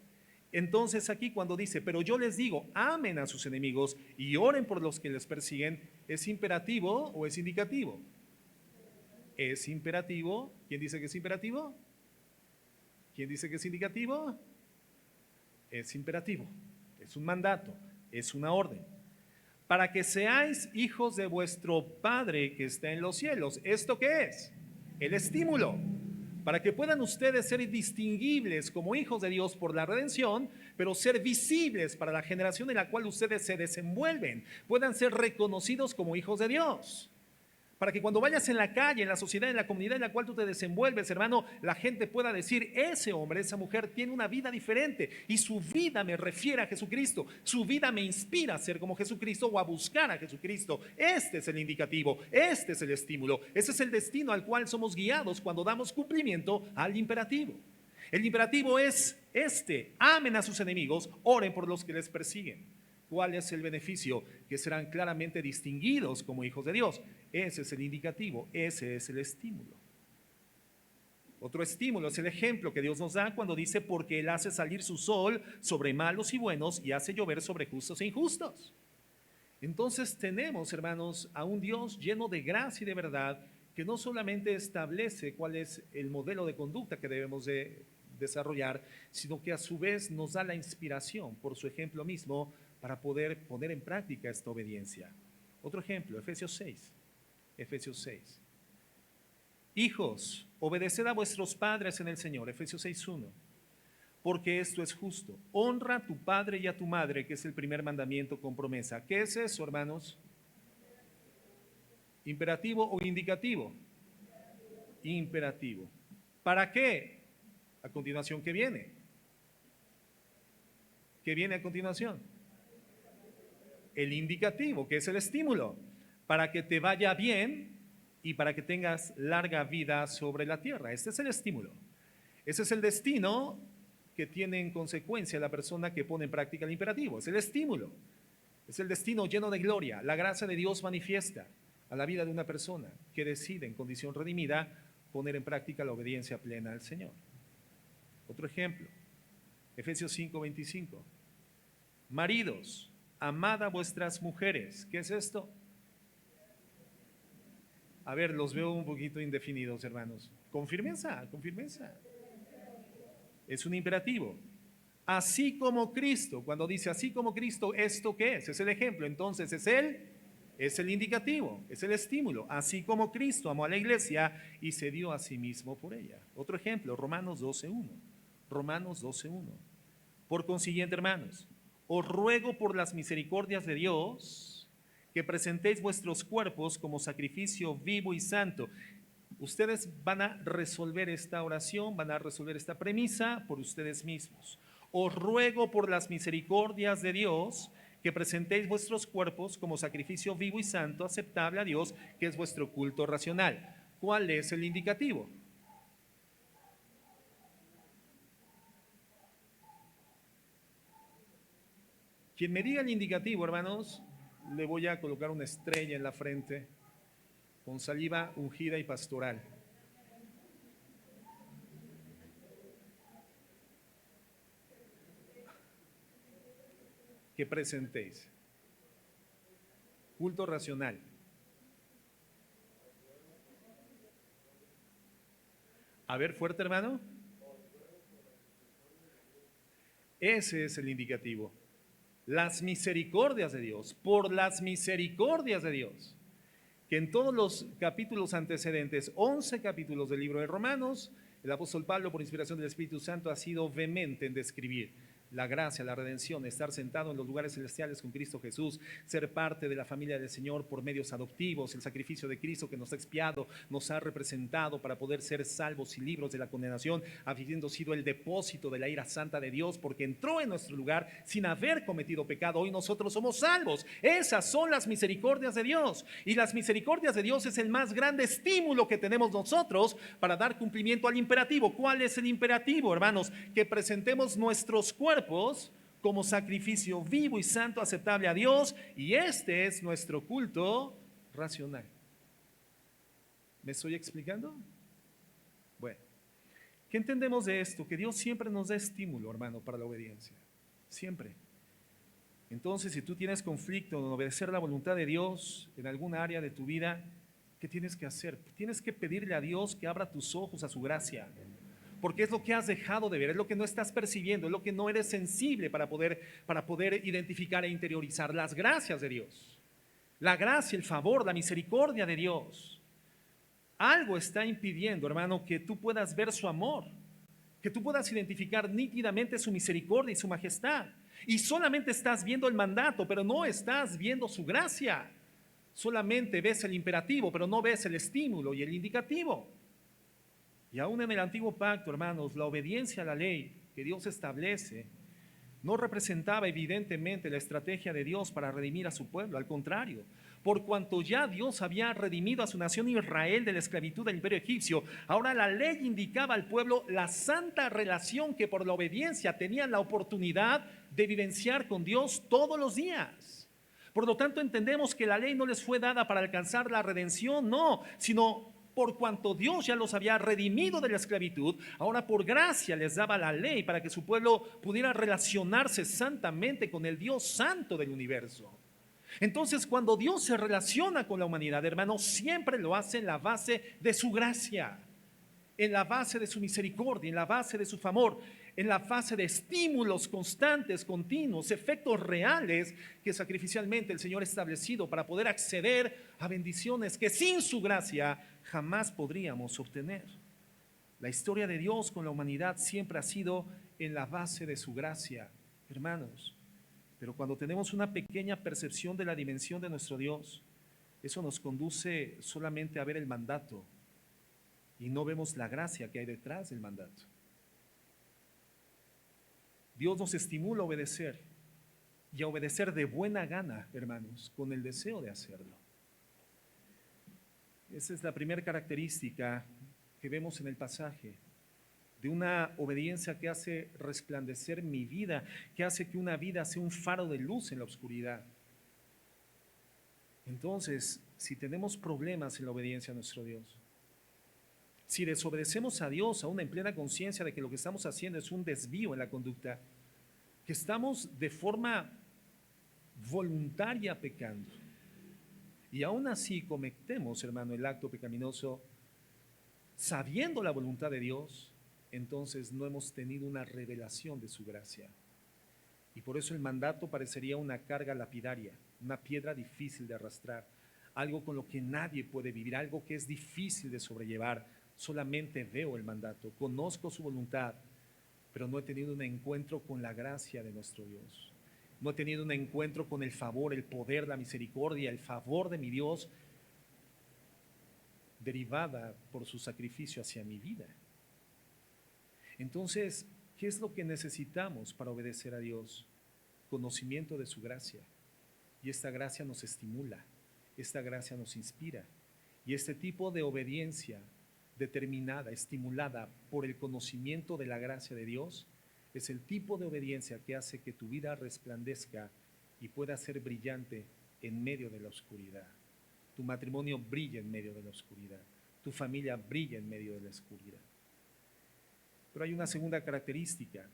Entonces aquí cuando dice, pero yo les digo, amen a sus enemigos y oren por los que les persiguen, ¿es imperativo o es indicativo? Es imperativo. ¿Quién dice que es imperativo? ¿Quién dice que es indicativo? Es imperativo. Es un mandato, es una orden. Para que seáis hijos de vuestro Padre que está en los cielos. ¿Esto qué es? El estímulo. Para que puedan ustedes ser distinguibles como hijos de Dios por la redención, pero ser visibles para la generación en la cual ustedes se desenvuelven, puedan ser reconocidos como hijos de Dios. Para que cuando vayas en la calle, en la sociedad, en la comunidad en la cual tú te desenvuelves, hermano, la gente pueda decir, ese hombre, esa mujer tiene una vida diferente y su vida me refiere a Jesucristo, su vida me inspira a ser como Jesucristo o a buscar a Jesucristo. Este es el indicativo, este es el estímulo, ese es el destino al cual somos guiados cuando damos cumplimiento al imperativo. El imperativo es este: amen a sus enemigos, oren por los que les persiguen. ¿Cuál es el beneficio? Que serán claramente distinguidos como hijos de Dios. Ese es el indicativo, ese es el estímulo. Otro estímulo es el ejemplo que Dios nos da cuando dice, porque Él hace salir su sol sobre malos y buenos y hace llover sobre justos e injustos. Entonces tenemos, hermanos, a un Dios lleno de gracia y de verdad, que no solamente establece cuál es el modelo de conducta que debemos de desarrollar, sino que a su vez nos da la inspiración por su ejemplo mismo para poder poner en práctica esta obediencia. Otro ejemplo, Efesios 6. Efesios 6. Hijos, obedeced a vuestros padres en el Señor. Efesios 6:1. Porque esto es justo. Honra a tu padre y a tu madre, que es el primer mandamiento con promesa. ¿Qué es eso, hermanos? ¿Imperativo o indicativo? Imperativo. ¿Para qué? A continuación, ¿qué viene? ¿Qué viene a continuación? El indicativo, que es el estímulo, para que te vaya bien y para que tengas larga vida sobre la tierra. Este es el estímulo. Ese es el destino que tiene en consecuencia la persona que pone en práctica el imperativo. Es el estímulo. Es el destino lleno de gloria. La gracia de Dios manifiesta a la vida de una persona que decide en condición redimida poner en práctica la obediencia plena al Señor. Otro ejemplo, Efesios 5:25. Maridos, amad a vuestras mujeres. ¿Qué es esto? A ver, los veo un poquito indefinidos, hermanos. Con firmeza, con firmeza. Es un imperativo. Así como Cristo, cuando dice así como Cristo, ¿esto qué es? Es el ejemplo, entonces es el indicativo, es el estímulo. Así como Cristo amó a la iglesia y se dio a sí mismo por ella. Otro ejemplo, Romanos 12:1. Romanos 12:1. Por consiguiente, hermanos, os ruego por las misericordias de Dios que presentéis vuestros cuerpos como sacrificio vivo y santo. Ustedes van a resolver esta oración, van a resolver esta premisa por ustedes mismos. Os ruego por las misericordias de Dios que presentéis vuestros cuerpos como sacrificio vivo y santo, aceptable a Dios, que es vuestro culto racional. ¿Cuál es el indicativo? Quien me diga el indicativo, hermanos, le voy a colocar una estrella en la frente con saliva ungida y pastoral. Que presentéis. Culto racional. A ver, fuerte, hermano. Ese es el indicativo. Las misericordias de Dios, por las misericordias de Dios, que en todos los capítulos antecedentes, 11 capítulos del libro de Romanos, el apóstol Pablo, por inspiración del Espíritu Santo, ha sido vehemente en describir la gracia, la redención, estar sentado en los lugares celestiales con Cristo Jesús, ser parte de la familia del Señor por medios adoptivos, el sacrificio de Cristo que nos ha expiado, nos ha representado para poder ser salvos y libres de la condenación, habiendo sido el depósito de la ira santa de Dios, porque entró en nuestro lugar sin haber cometido pecado. Hoy nosotros somos salvos. Esas son las misericordias de Dios, y las misericordias de Dios es el más grande estímulo que tenemos nosotros para dar cumplimiento al imperativo. ¿Cuál es el imperativo, hermanos? Que presentemos nuestros cuerpos como sacrificio vivo y santo, aceptable a Dios, y este es nuestro culto racional. ¿Me estoy explicando? Bueno, ¿qué entendemos de esto? Que Dios siempre nos da estímulo, hermano, para la obediencia. Siempre. Entonces, si tú tienes conflicto en obedecer la voluntad de Dios en alguna área de tu vida, ¿qué tienes que hacer? Tienes que pedirle a Dios que abra tus ojos a su gracia, porque es lo que has dejado de ver, es lo que no estás percibiendo, es lo que no eres sensible para poder identificar e interiorizar las gracias de Dios. La gracia, el favor, la misericordia de Dios. Algo está impidiendo, hermano, que tú puedas ver su amor, que tú puedas identificar nítidamente su misericordia y su majestad. Y solamente estás viendo el mandato, pero no estás viendo su gracia. Solamente ves el imperativo, pero no ves el estímulo y el indicativo. Y aún en el antiguo pacto, hermanos, la obediencia a la ley que Dios establece no representaba evidentemente la estrategia de Dios para redimir a su pueblo. Al contrario, por cuanto ya Dios había redimido a su nación Israel de la esclavitud del imperio egipcio, ahora la ley indicaba al pueblo la santa relación que por la obediencia tenían la oportunidad de vivenciar con Dios todos los días. Por lo tanto, entendemos que la ley no les fue dada para alcanzar la redención, no, sino por cuanto Dios ya los había redimido de la esclavitud, ahora por gracia les daba la ley para que su pueblo pudiera relacionarse santamente con el Dios santo del universo. Entonces, cuando Dios se relaciona con la humanidad, hermanos, siempre lo hace en la base de su gracia, en la base de su misericordia, en la base de su favor, en la fase de estímulos constantes, continuos, efectos reales que sacrificialmente el Señor ha establecido para poder acceder a bendiciones que sin su gracia jamás podríamos obtener. La historia de Dios con la humanidad siempre ha sido en la base de su gracia, hermanos. Pero cuando tenemos una pequeña percepción de la dimensión de nuestro Dios, eso nos conduce solamente a ver el mandato y no vemos la gracia que hay detrás del mandato. Dios nos estimula a obedecer y a obedecer de buena gana, hermanos, con el deseo de hacerlo. Esa es la primera característica que vemos en el pasaje, de una obediencia que hace resplandecer mi vida, que hace que una vida sea un faro de luz en la oscuridad. Entonces, si tenemos problemas en la obediencia a nuestro Dios, si desobedecemos a Dios aún en plena conciencia de que lo que estamos haciendo es un desvío en la conducta, que estamos de forma voluntaria pecando, y aún así cometemos, hermano, el acto pecaminoso, sabiendo la voluntad de Dios, entonces no hemos tenido una revelación de su gracia. Y por eso el mandato parecería una carga lapidaria, una piedra difícil de arrastrar, algo con lo que nadie puede vivir, algo que es difícil de sobrellevar. Solamente veo el mandato, conozco su voluntad, pero no he tenido un encuentro con la gracia de nuestro Dios. No he tenido un encuentro con el favor, el poder, la misericordia, el favor de mi Dios derivada por su sacrificio hacia mi vida. Entonces, ¿qué es lo que necesitamos para obedecer a Dios? conocimiento de su gracia. Y esta gracia nos estimula, esta gracia nos inspira. Y este tipo de obediencia determinada, estimulada por el conocimiento de la gracia de Dios, es el tipo de obediencia que hace que tu vida resplandezca y pueda ser brillante en medio de la oscuridad. Tu matrimonio brilla en medio de la oscuridad. Tu familia brilla en medio de la oscuridad. Pero hay una segunda característica,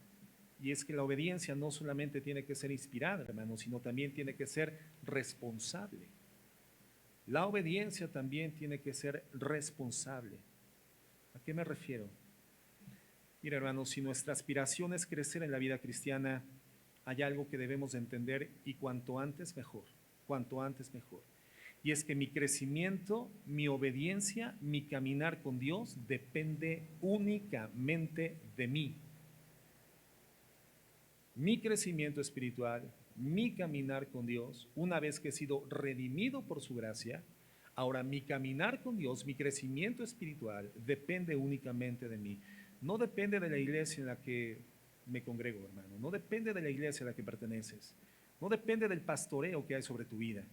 y es que la obediencia no solamente tiene que ser inspirada, hermano, sino también tiene que ser responsable. La obediencia también tiene que ser responsable. ¿A qué me refiero? Mira, hermanos, si nuestra aspiración es crecer en la vida cristiana, hay algo que debemos de entender, y cuanto antes mejor, cuanto antes mejor. Y es que mi crecimiento, mi obediencia, mi caminar con Dios depende únicamente de mí. Mi crecimiento espiritual, mi caminar con Dios, una vez que he sido redimido por su gracia, ahora mi caminar con Dios, mi crecimiento espiritual depende únicamente de mí. No depende de la iglesia en la que me congrego, hermano. No depende de la iglesia a la que perteneces. No depende del pastoreo que hay sobre tu vida.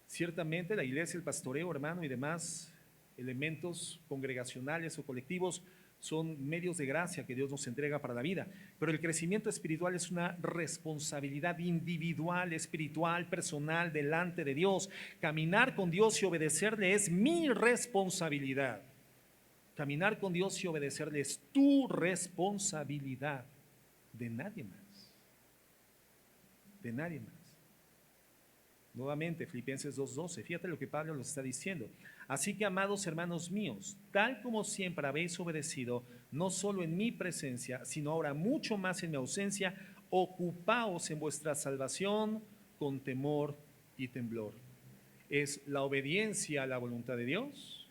Ciertamente la iglesia, el pastoreo, hermano, y demás elementos congregacionales o colectivos son medios de gracia que Dios nos entrega para la vida. Pero el crecimiento espiritual es una responsabilidad individual, espiritual, personal, delante de Dios. Caminar con Dios y obedecerle es mi responsabilidad. Caminar con Dios y obedecerle es tu responsabilidad, de nadie más. De nadie más. Nuevamente, Filipenses 2:12, fíjate lo que Pablo nos está diciendo. Así que, amados hermanos míos, tal como siempre habéis obedecido, no solo en mi presencia, sino ahora mucho más en mi ausencia, ocupaos en vuestra salvación con temor y temblor. Es la obediencia a la voluntad de Dios,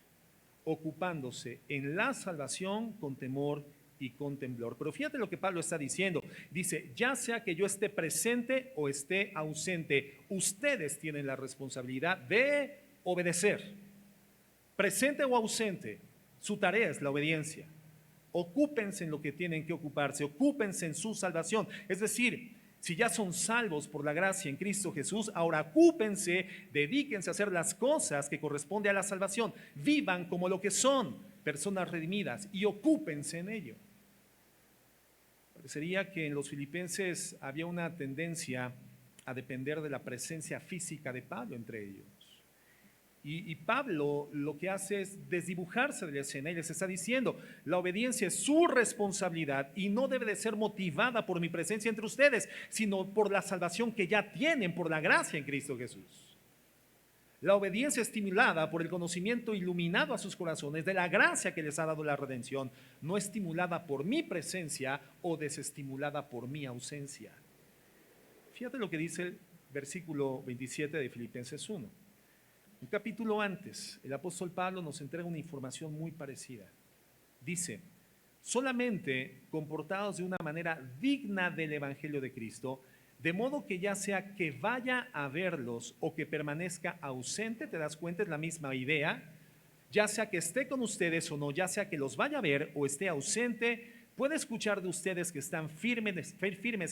ocupándose en la salvación con temor y con temblor. Pero fíjate lo que Pablo está diciendo. Dice, ya sea que yo esté presente o esté ausente, ustedes tienen la responsabilidad de obedecer. Presente o ausente, su tarea es la obediencia. Ocúpense en lo que tienen que ocuparse, ocúpense en su salvación. Es decir, si ya son salvos por la gracia en Cristo Jesús, ahora ocúpense, dedíquense a hacer las cosas que corresponde a la salvación. Vivan como lo que son, personas redimidas, y ocúpense en ello. Parecería que en los filipenses había una tendencia a depender de la presencia física de Pablo entre ellos. Y Pablo lo que hace es desdibujarse de la escena y les está diciendo, la obediencia es su responsabilidad y no debe de ser motivada por mi presencia entre ustedes, sino por la salvación que ya tienen por la gracia en Cristo Jesús. La obediencia estimulada por el conocimiento iluminado a sus corazones de la gracia que les ha dado la redención, no estimulada por mi presencia o desestimulada por mi ausencia. Fíjate lo que dice el versículo 27 de Filipenses 1. Un capítulo antes, el apóstol Pablo nos entrega una información muy parecida. Dice, solamente comportados de una manera digna del Evangelio de Cristo, de modo que ya sea que vaya a verlos o que permanezca ausente, te das cuenta, es la misma idea, ya sea que esté con ustedes o no, ya sea que los vaya a ver o esté ausente, puede escuchar de ustedes que están firmes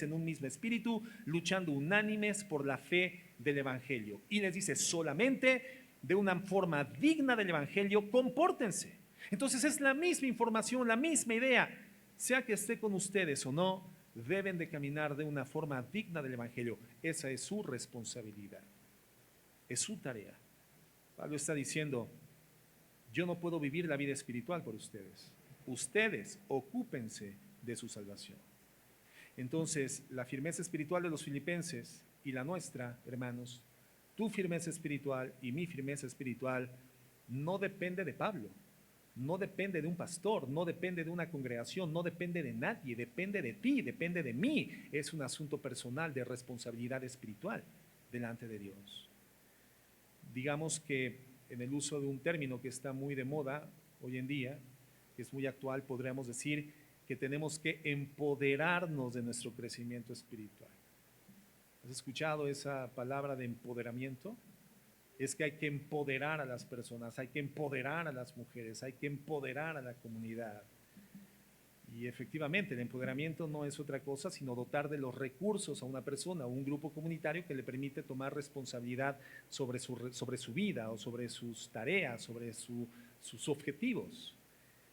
en un mismo espíritu, luchando unánimes por la fe del Evangelio. Y les dice, solamente de una forma digna del Evangelio, compórtense. Entonces es la misma información, la misma idea, sea que esté con ustedes o no, deben de caminar de una forma digna del Evangelio. Esa es su responsabilidad, es su tarea. Pablo está diciendo, yo no puedo vivir la vida espiritual por ustedes. Ustedes ocúpense de su salvación. Entonces, la firmeza espiritual de los filipenses y la nuestra, hermanos, tu firmeza espiritual y mi firmeza espiritual no depende de Pablo, no depende de un pastor, no depende de una congregación, no depende de nadie, depende de ti, depende de mí. Es un asunto personal de responsabilidad espiritual delante de Dios. Digamos que en el uso de un término que está muy de moda hoy en día, que es muy actual, podríamos decir que tenemos que empoderarnos de nuestro crecimiento espiritual. ¿Has escuchado esa palabra de empoderamiento? Es que hay que empoderar a las personas, hay que empoderar a las mujeres, hay que empoderar a la comunidad. Y efectivamente, el empoderamiento no es otra cosa sino dotar de los recursos a una persona o un grupo comunitario que le permite tomar responsabilidad sobre su vida o sobre sus tareas, sobre sus objetivos.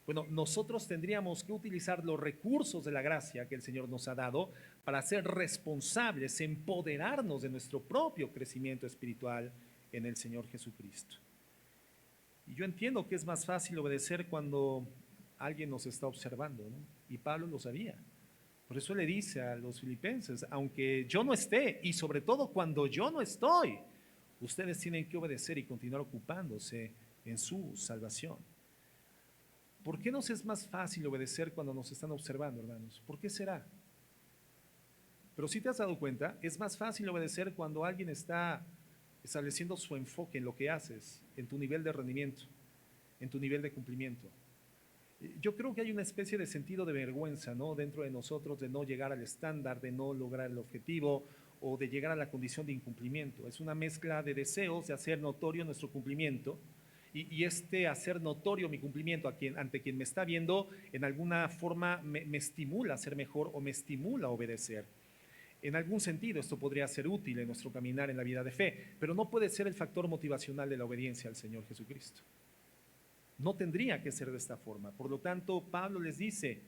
Bueno, nosotros tendríamos que utilizar los recursos de la gracia que el Señor nos ha dado para ser responsables, empoderarnos de nuestro propio crecimiento espiritual en el Señor Jesucristo. Y yo entiendo que es más fácil obedecer cuando alguien nos está observando, ¿no? Y Pablo lo sabía. Por eso le dice a los filipenses, aunque yo no esté, y sobre todo cuando yo no estoy, ustedes tienen que obedecer y continuar ocupándose en su salvación. ¿Por qué nos es más fácil obedecer cuando nos están observando, hermanos? ¿Por qué será? Pero si te has dado cuenta, es más fácil obedecer cuando alguien está estableciendo su enfoque en lo que haces, en tu nivel de rendimiento, en tu nivel de cumplimiento. Yo creo que hay una especie de sentido de vergüenza, ¿no?, dentro de nosotros de no llegar al estándar, de no lograr el objetivo o de llegar a la condición de incumplimiento. Es una mezcla de deseos de hacer notorio nuestro cumplimiento y este hacer notorio mi cumplimiento ante quien me está viendo, en alguna forma me estimula a ser mejor o me estimula a obedecer. En algún sentido esto podría ser útil en nuestro caminar en la vida de fe, pero no puede ser el factor motivacional de la obediencia al Señor Jesucristo. No tendría que ser de esta forma. Por lo tanto, Pablo les dice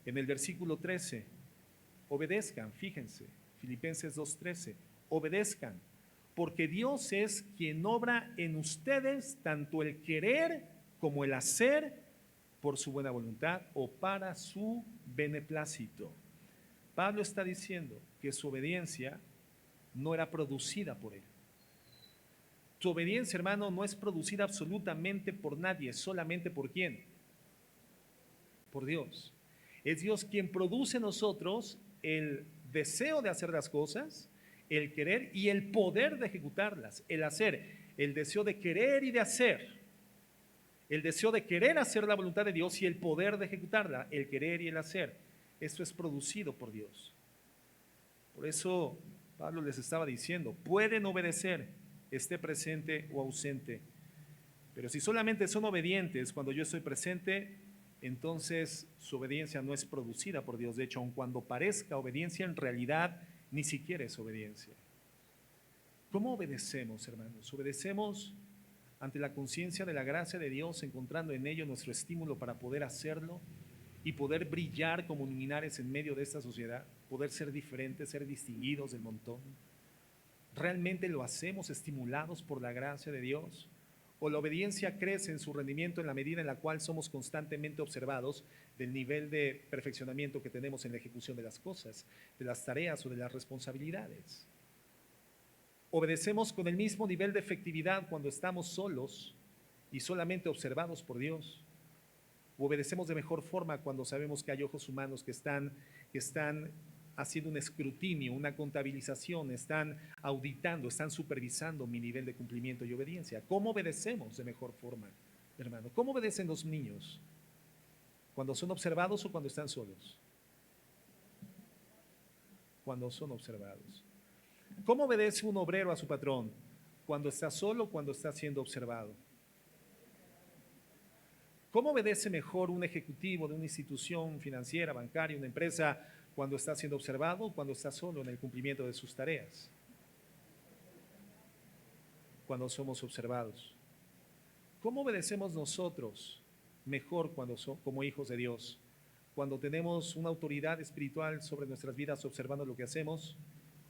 en el versículo 13, obedezcan, fíjense, Filipenses 2:13, obedezcan, porque Dios es quien obra en ustedes tanto el querer como el hacer por su buena voluntad o para su beneplácito. Pablo está diciendo que su obediencia no era producida por él. Tu obediencia, hermano, no es producida absolutamente por nadie, solamente por ¿quién? Por Dios. Es Dios quien produce en nosotros el deseo de hacer las cosas, el querer y el poder de ejecutarlas, el hacer, el deseo de querer y de hacer, el deseo de querer hacer la voluntad de Dios y el poder de ejecutarla, el querer y el hacer. Esto es producido por Dios. Por eso Pablo les estaba diciendo, pueden obedecer, esté presente o ausente. Pero si solamente son obedientes cuando yo estoy presente, entonces su obediencia no es producida por Dios. De hecho, aun cuando parezca obediencia, en realidad ni siquiera es obediencia. ¿Cómo obedecemos, hermanos? Obedecemos ante la conciencia de la gracia de Dios, encontrando en ello nuestro estímulo para poder hacerlo y poder brillar como luminares en medio de esta sociedad, poder ser diferentes, ser distinguidos del montón. ¿Realmente lo hacemos estimulados por la gracia de Dios? ¿O la obediencia crece en su rendimiento en la medida en la cual somos constantemente observados del nivel de perfeccionamiento que tenemos en la ejecución de las cosas, de las tareas o de las responsabilidades? ¿Obedecemos con el mismo nivel de efectividad cuando estamos solos y solamente observados por Dios? ¿O obedecemos de mejor forma cuando sabemos que hay ojos humanos que están haciendo un escrutinio, una contabilización, están auditando, están supervisando mi nivel de cumplimiento y obediencia? ¿Cómo obedecemos de mejor forma, hermano? ¿Cómo obedecen los niños? ¿Cuando son observados o cuando están solos? Cuando son observados. ¿Cómo obedece un obrero a su patrón? ¿Cuando está solo o cuando está siendo observado? ¿Cómo obedece mejor un ejecutivo de una institución financiera, bancaria, una empresa, cuando está siendo observado o cuando está solo en el cumplimiento de sus tareas? Cuando somos observados. ¿Cómo obedecemos nosotros mejor como hijos de Dios? Cuando tenemos una autoridad espiritual sobre nuestras vidas observando lo que hacemos,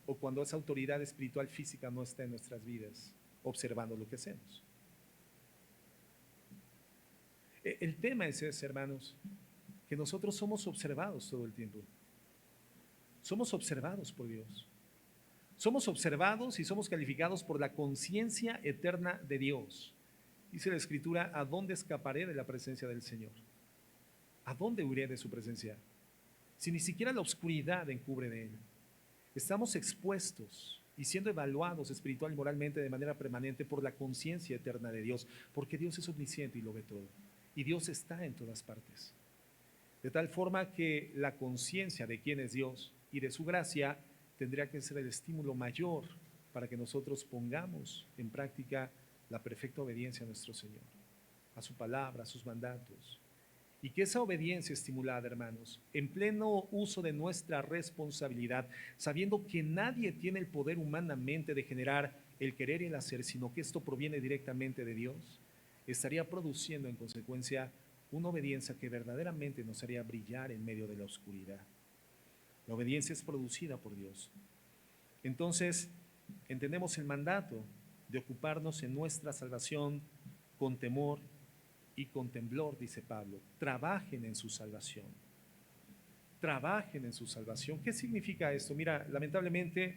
o cuando esa autoridad espiritual física no está en nuestras vidas observando lo que hacemos. El tema es ese, hermanos, que nosotros somos observados todo el tiempo. Somos observados por Dios. Somos observados y somos calificados por la conciencia eterna de Dios. Dice la Escritura, ¿a dónde escaparé de la presencia del Señor? ¿A dónde huiré de su presencia? Si ni siquiera la oscuridad encubre de Él. Estamos expuestos y siendo evaluados espiritual y moralmente de manera permanente por la conciencia eterna de Dios, porque Dios es omnisciente y lo ve todo. Y Dios está en todas partes. De tal forma que la conciencia de quién es Dios y de su gracia tendría que ser el estímulo mayor para que nosotros pongamos en práctica la perfecta obediencia a nuestro Señor, a su palabra, a sus mandatos. Y que esa obediencia estimulada, hermanos, en pleno uso de nuestra responsabilidad, sabiendo que nadie tiene el poder humanamente de generar el querer y el hacer, sino que esto proviene directamente de Dios, estaría produciendo en consecuencia una obediencia que verdaderamente nos haría brillar en medio de la oscuridad. La obediencia es producida por Dios. Entonces, entendemos el mandato de ocuparnos en nuestra salvación con temor y con temblor, dice Pablo. Trabajen en su salvación. Trabajen en su salvación. ¿Qué significa esto? Mira, lamentablemente,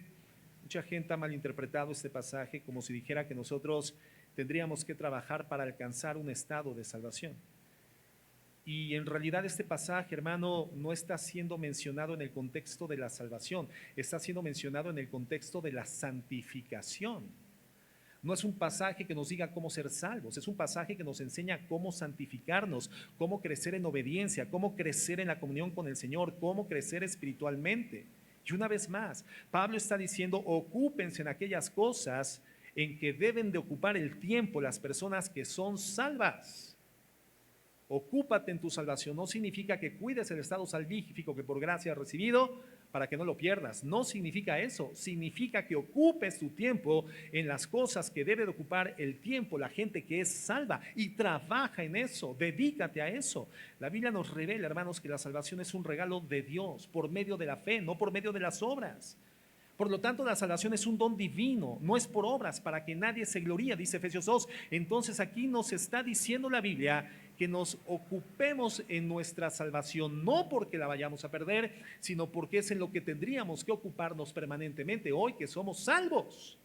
mucha gente ha malinterpretado este pasaje como si dijera que nosotros tendríamos que trabajar para alcanzar un estado de salvación. Y en realidad este pasaje, hermano, no está siendo mencionado en el contexto de la salvación, está siendo mencionado en el contexto de la santificación. No es un pasaje que nos diga cómo ser salvos, es un pasaje que nos enseña cómo santificarnos, cómo crecer en obediencia, cómo crecer en la comunión con el Señor, cómo crecer espiritualmente. Y una vez más, Pablo está diciendo, ocúpense en aquellas cosas en que deben de ocupar el tiempo las personas que son salvas. Ocúpate en tu salvación. No significa que cuides el estado salvífico que por gracia has recibido para que no lo pierdas. No significa eso. Significa que ocupes tu tiempo en las cosas que debe de ocupar el tiempo la gente que es salva, y trabaja en eso. Dedícate a eso. La Biblia nos revela, hermanos, que la salvación es un regalo de Dios por medio de la fe, no por medio de las obras. Por lo tanto, la salvación es un don divino, no es por obras para que nadie se gloríe, dice Efesios 2. Entonces aquí nos está diciendo la Biblia que nos ocupemos en nuestra salvación, no porque la vayamos a perder, sino porque es en lo que tendríamos que ocuparnos permanentemente hoy que somos salvos.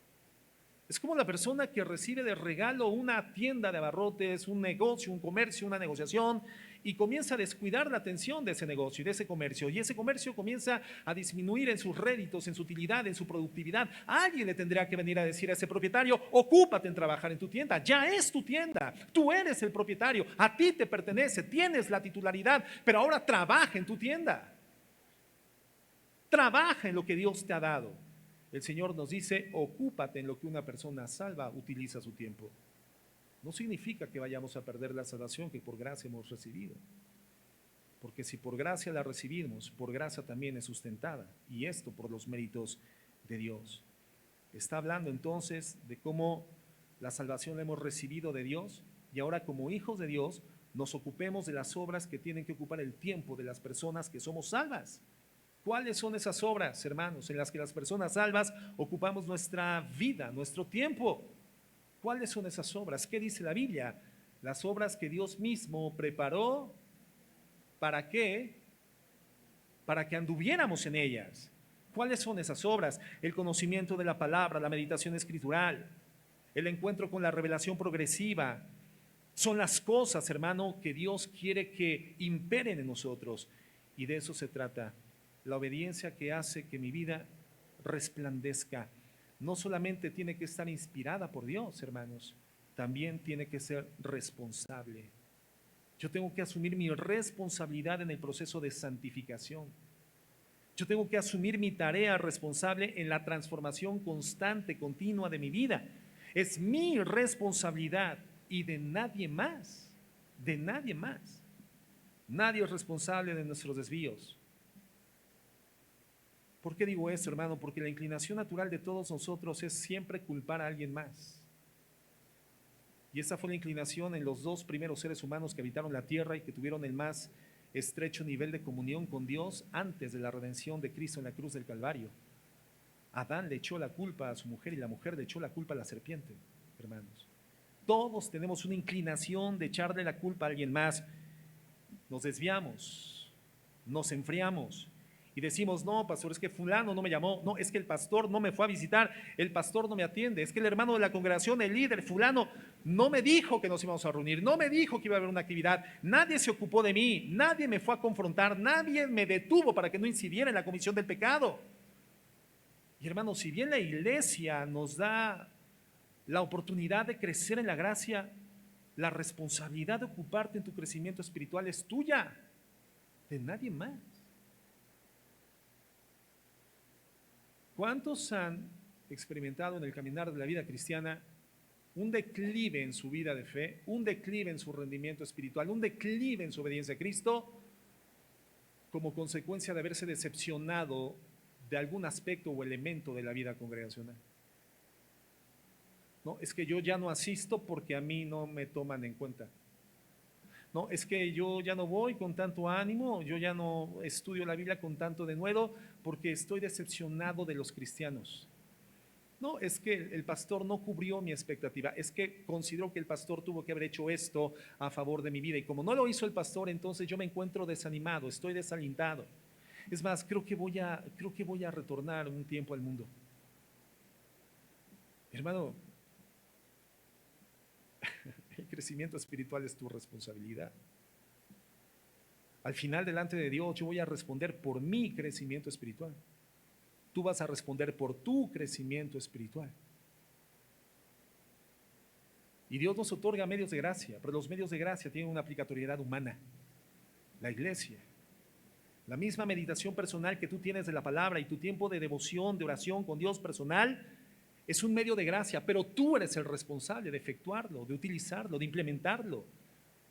Es como la persona que recibe de regalo una tienda de abarrotes, un negocio, un comercio, una negociación, y comienza a descuidar la atención de ese negocio y de ese comercio, y ese comercio comienza a disminuir en sus réditos, en su utilidad, en su productividad. Alguien le tendrá que venir a decir a ese propietario, ocúpate en trabajar en tu tienda, ya es tu tienda, tú eres el propietario, a ti te pertenece, tienes la titularidad, pero ahora trabaja en tu tienda, trabaja en lo que Dios te ha dado. El Señor nos dice, ocúpate en lo que una persona salva utiliza su tiempo. No significa que vayamos a perder la salvación que por gracia hemos recibido. Porque si por gracia la recibimos, por gracia también es sustentada. Y esto por los méritos de Dios. Está hablando entonces de cómo la salvación la hemos recibido de Dios, y ahora como hijos de Dios nos ocupemos de las obras que tienen que ocupar el tiempo de las personas que somos salvas. ¿Cuáles son esas obras, hermanos, en las que las personas salvas ocupamos nuestra vida, nuestro tiempo? ¿Cuáles son esas obras? ¿Qué dice la Biblia? Las obras que Dios mismo preparó, ¿para qué? Para que anduviéramos en ellas. ¿Cuáles son esas obras? El conocimiento de la palabra, la meditación escritural, el encuentro con la revelación progresiva. Son las cosas, hermano, que Dios quiere que imperen en nosotros. Y de eso se trata. La obediencia que hace que mi vida resplandezca. No solamente tiene que estar inspirada por Dios, hermanos, también tiene que ser responsable. Yo tengo que asumir mi responsabilidad en el proceso de santificación. Yo tengo que asumir mi tarea responsable en la transformación constante, continua de mi vida. Es mi responsabilidad y de nadie más, de nadie más. Nadie es responsable de nuestros desvíos. ¿Por qué digo esto, hermano? Porque la inclinación natural de todos nosotros es siempre culpar a alguien más. Y esa fue la inclinación en los dos primeros seres humanos que habitaron la tierra y que tuvieron el más estrecho nivel de comunión con Dios antes de la redención de Cristo en la cruz del Calvario. Adán le echó la culpa a su mujer y la mujer le echó la culpa a la serpiente, hermanos. Todos tenemos una inclinación de echarle la culpa a alguien más. Nos desviamos, nos enfriamos. Y decimos, no, pastor, es que fulano no me llamó, no, es que el pastor no me fue a visitar, el pastor no me atiende, es que el hermano de la congregación, el líder, fulano, no me dijo que nos íbamos a reunir, no me dijo que iba a haber una actividad, nadie se ocupó de mí, nadie me fue a confrontar, nadie me detuvo para que no incidiera en la comisión del pecado. Y hermanos, si bien la iglesia nos da la oportunidad de crecer en la gracia, la responsabilidad de ocuparte en tu crecimiento espiritual es tuya, de nadie más. ¿Cuántos han experimentado en el caminar de la vida cristiana un declive en su vida de fe, un declive en su rendimiento espiritual, un declive en su obediencia a Cristo, como consecuencia de haberse decepcionado de algún aspecto o elemento de la vida congregacional. No, es que yo ya no asisto porque a mí no me toman en cuenta. No, es que yo ya no voy con tanto ánimo, yo ya no estudio la Biblia con tanto denuedo porque estoy decepcionado de los cristianos. No, es que el pastor no cubrió mi expectativa, es que considero que el pastor tuvo que haber hecho esto a favor de mi vida y como no lo hizo el pastor, entonces yo me encuentro desanimado, estoy desalentado. Es más, creo que voy a retornar un tiempo al mundo. Hermano, el crecimiento espiritual es tu responsabilidad. Al final, delante de Dios, yo voy a responder por mi crecimiento espiritual. Tú vas a responder por tu crecimiento espiritual. Y Dios nos otorga medios de gracia, pero los medios de gracia tienen una aplicatoriedad humana. La iglesia, la misma meditación personal que tú tienes de la palabra y tu tiempo de devoción, de oración con Dios personal, es un medio de gracia, pero tú eres el responsable de efectuarlo, de utilizarlo, de implementarlo,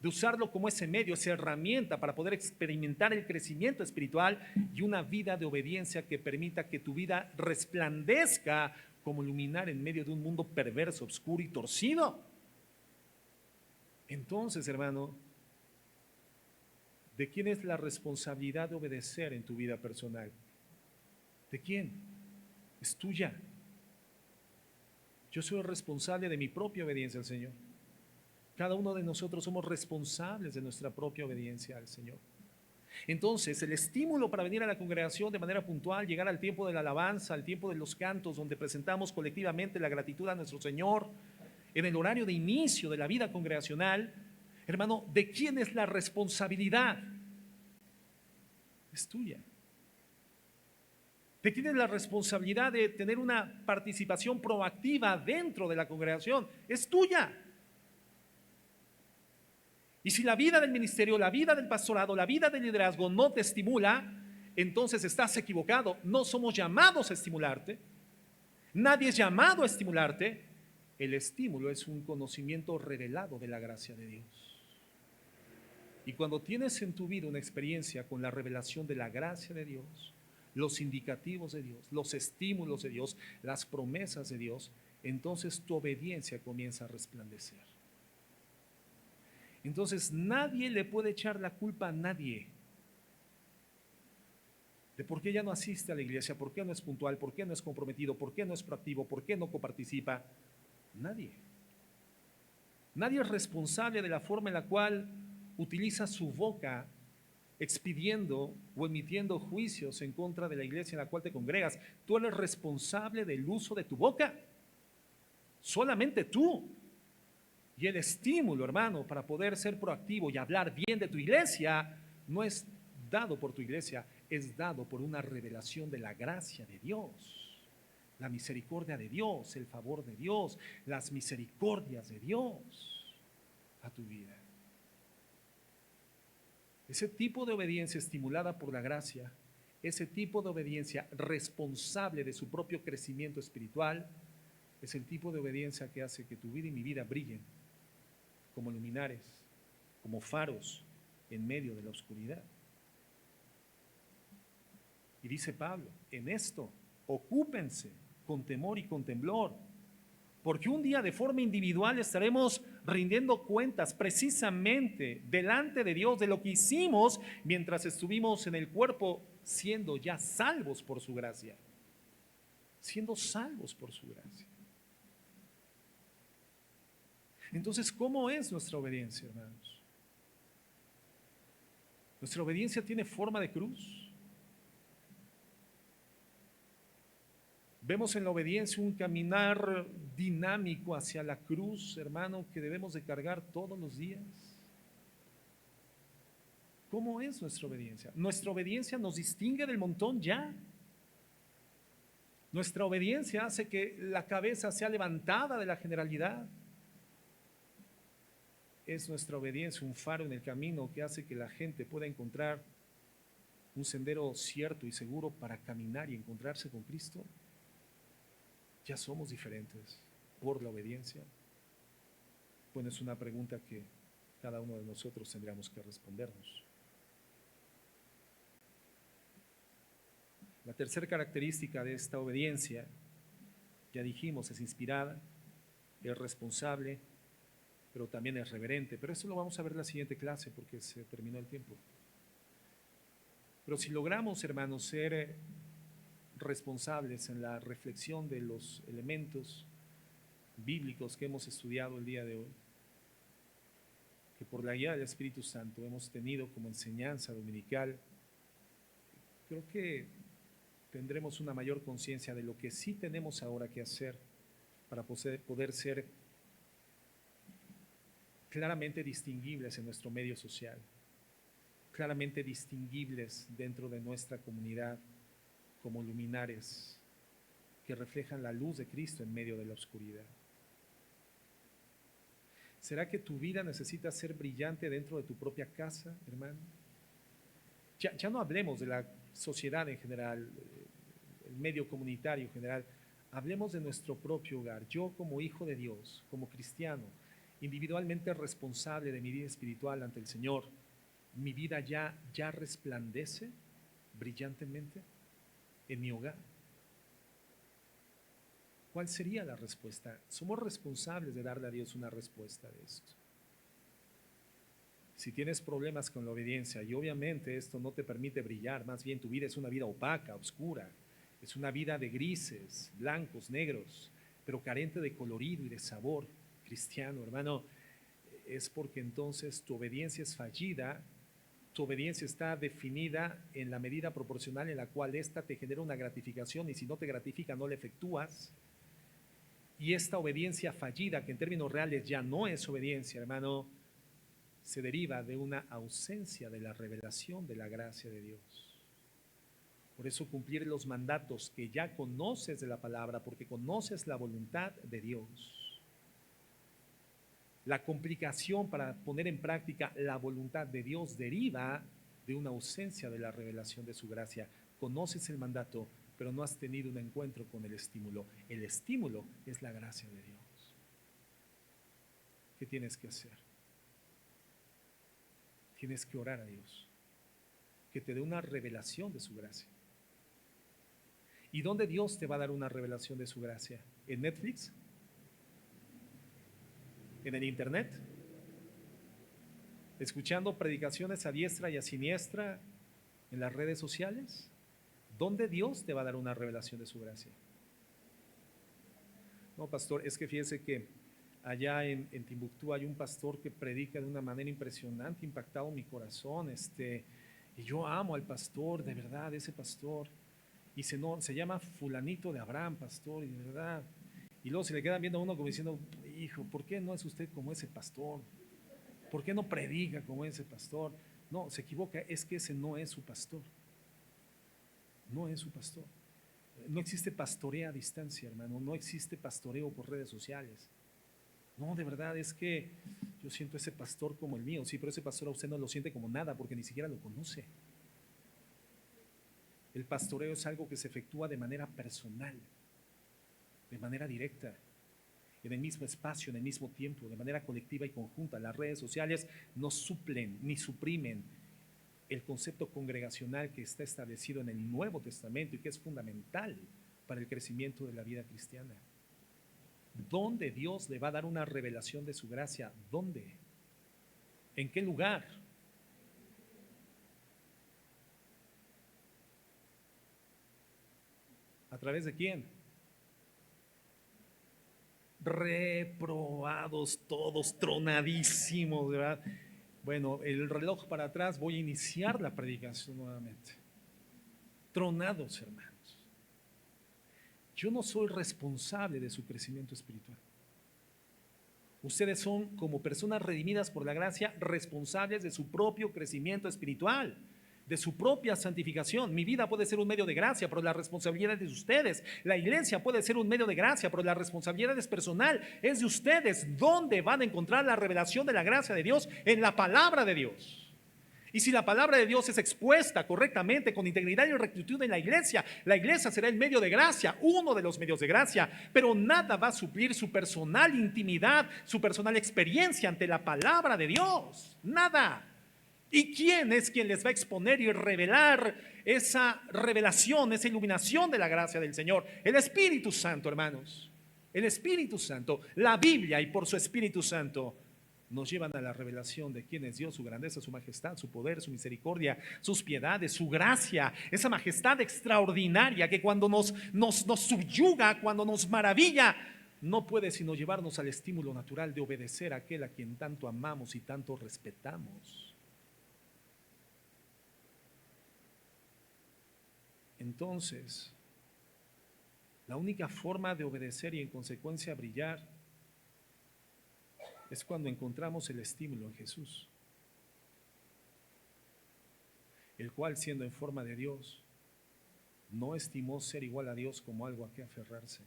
de usarlo como ese medio, esa herramienta para poder experimentar el crecimiento espiritual y una vida de obediencia que permita que tu vida resplandezca como luminar en medio de un mundo perverso, oscuro y torcido. Entonces, hermano, ¿de quién es la responsabilidad de obedecer en tu vida personal? ¿De quién? Es tuya. Yo soy responsable de mi propia obediencia al Señor. Cada uno de nosotros somos responsables de nuestra propia obediencia al Señor. Entonces, el estímulo para venir a la congregación de manera puntual, llegar al tiempo de la alabanza, al tiempo de los cantos, donde presentamos colectivamente la gratitud a nuestro Señor, en el horario de inicio de la vida congregacional, hermano, ¿de quién es la responsabilidad? Es tuya. ¿De quién es la responsabilidad de tener una participación proactiva dentro de la congregación? Es tuya. Y si la vida del ministerio, la vida del pastorado, la vida del liderazgo no te estimula, entonces estás equivocado. No somos llamados a estimularte. Nadie es llamado a estimularte. El estímulo es un conocimiento revelado de la gracia de Dios. Y cuando tienes en tu vida una experiencia con la revelación de la gracia de Dios, los indicativos de Dios, los estímulos de Dios, las promesas de Dios, entonces tu obediencia comienza a resplandecer. Entonces nadie le puede echar la culpa a nadie de por qué ya no asiste a la iglesia, por qué no es puntual, por qué no es comprometido, por qué no es proactivo, por qué no coparticipa. Nadie. Nadie es responsable de la forma en la cual utiliza su boca expidiendo o emitiendo juicios en contra de la iglesia en la cual te congregas. Tú eres responsable del uso de tu boca. Solamente tú. Y el estímulo, hermano, para poder ser proactivo y hablar bien de tu iglesia, no es dado por tu iglesia, es dado por una revelación de la gracia de Dios, la misericordia de Dios, el favor de Dios, las misericordias de Dios a tu vida. Ese tipo de obediencia estimulada por la gracia, ese tipo de obediencia responsable de su propio crecimiento espiritual, es el tipo de obediencia que hace que tu vida y mi vida brillen como luminares, como faros en medio de la oscuridad. Y dice Pablo, en esto ocúpense con temor y con temblor, porque un día de forma individual estaremos rindiendo cuentas precisamente delante de Dios de lo que hicimos mientras estuvimos en el cuerpo, siendo ya salvos por su gracia, siendo salvos por su gracia. Entonces, ¿cómo es nuestra obediencia, hermanos? ¿Nuestra obediencia tiene forma de cruz? Vemos en la obediencia un caminar dinámico hacia la cruz, hermano, que debemos de cargar todos los días. ¿Cómo es nuestra obediencia? Nuestra obediencia nos distingue del montón ya. Nuestra obediencia hace que la cabeza sea levantada de la generalidad. Es nuestra obediencia un faro en el camino que hace que la gente pueda encontrar un sendero cierto y seguro para caminar y encontrarse con Cristo. Ya somos diferentes por la obediencia. Bueno, es una pregunta que cada uno de nosotros tendríamos que respondernos. La tercera característica de esta obediencia, ya dijimos, es inspirada, es responsable, pero también es reverente. Pero eso lo vamos a ver en la siguiente clase porque se terminó el tiempo. Pero si logramos, hermanos, ser responsables en la reflexión de los elementos bíblicos que hemos estudiado el día de hoy, que por la guía del Espíritu Santo hemos tenido como enseñanza dominical, creo que tendremos una mayor conciencia de lo que sí tenemos ahora que hacer para poder ser claramente distinguibles en nuestro medio social, claramente distinguibles dentro de nuestra comunidad como luminares que reflejan la luz de Cristo en medio de la oscuridad. ¿Será que tu vida necesita ser brillante dentro de tu propia casa, hermano? Ya no hablemos de la sociedad en general, el medio comunitario en general, hablemos de nuestro propio hogar. Yo como hijo de Dios, como cristiano, individualmente responsable de mi vida espiritual ante el Señor, ¿mi vida ya resplandece brillantemente en mi hogar? ¿Cuál sería la respuesta? Somos responsables de darle a Dios una respuesta de esto. Si tienes problemas con la obediencia y obviamente esto no te permite brillar, más bien tu vida es una vida opaca, oscura, es una vida de grises, blancos, negros, pero carente de colorido y de sabor cristiano, hermano, es porque entonces tu obediencia es fallida. Tu obediencia está definida en la medida proporcional en la cual ésta te genera una gratificación y si no te gratifica no la efectúas. Y esta obediencia fallida, que en términos reales ya no es obediencia, hermano, se deriva de una ausencia de la revelación de la gracia de Dios. Por eso cumplir los mandatos que ya conoces de la palabra, porque conoces la voluntad de Dios. La complicación para poner en práctica la voluntad de Dios deriva de una ausencia de la revelación de su gracia. Conoces el mandato, pero no has tenido un encuentro con el estímulo. El estímulo es la gracia de Dios. ¿Qué tienes que hacer? Tienes que orar a Dios, que te dé una revelación de su gracia. ¿Y dónde Dios te va a dar una revelación de su gracia? ¿En Netflix? ¿En el internet? ¿Escuchando predicaciones a diestra y a siniestra en las redes sociales? ¿Dónde Dios te va a dar una revelación de su gracia? No, pastor, es que fíjese que allá en Timbuktu hay un pastor que predica de una manera impresionante, impactado mi corazón, y yo amo al pastor, de verdad, ese pastor, y se llama fulanito de Abraham, pastor, y de verdad, y luego se le quedan viendo a uno como diciendo, hijo, ¿por qué no es usted como ese pastor? ¿Por qué no predica como ese pastor? No, se equivoca, es que ese no es su pastor. No es su pastor. No existe pastoreo a distancia, hermano. No existe pastoreo por redes sociales. No, de verdad es que yo siento ese pastor como el mío. Sí, pero ese pastor a usted no lo siente como nada porque ni siquiera lo conoce. El pastoreo es algo que se efectúa de manera personal, de manera directa, en el mismo espacio, en el mismo tiempo, de manera colectiva y conjunta. Las redes sociales no suplen ni suprimen el concepto congregacional que está establecido en el Nuevo Testamento y que es fundamental para el crecimiento de la vida cristiana. ¿Dónde Dios le va a dar una revelación de su gracia? ¿Dónde? ¿En qué lugar? ¿A través de quién? Reprobados todos, tronadísimos, ¿verdad? Bueno, el reloj para atrás, voy a iniciar la predicación nuevamente. Tronados, hermanos. Yo no soy responsable de su crecimiento espiritual. Ustedes son, como personas redimidas por la gracia, responsables de su propio crecimiento espiritual, de su propia santificación. Mi vida puede ser un medio de gracia, pero la responsabilidad es de ustedes. La iglesia puede ser un medio de gracia, pero la responsabilidad es personal, es de ustedes. ¿Dónde van a encontrar la revelación de la gracia de Dios? En la palabra de Dios. Y si la palabra de Dios es expuesta correctamente, con integridad y rectitud en la iglesia será el medio de gracia, uno de los medios de gracia, pero nada va a suplir su personal intimidad, su personal experiencia ante la palabra de Dios. Nada. ¿Y quién es quien les va a exponer y revelar esa revelación, esa iluminación de la gracia del Señor? El Espíritu Santo, hermanos. El Espíritu Santo, la Biblia, y por su Espíritu Santo nos llevan a la revelación de quién es Dios, su grandeza, su majestad, su poder, su misericordia, sus piedades, su gracia, esa majestad extraordinaria que cuando nos subyuga, cuando nos maravilla, no puede sino llevarnos al estímulo natural de obedecer a aquel a quien tanto amamos y tanto respetamos. Entonces, la única forma de obedecer y en consecuencia brillar es cuando encontramos el estímulo en Jesús, el cual, siendo en forma de Dios, no estimó ser igual a Dios como algo a que aferrarse,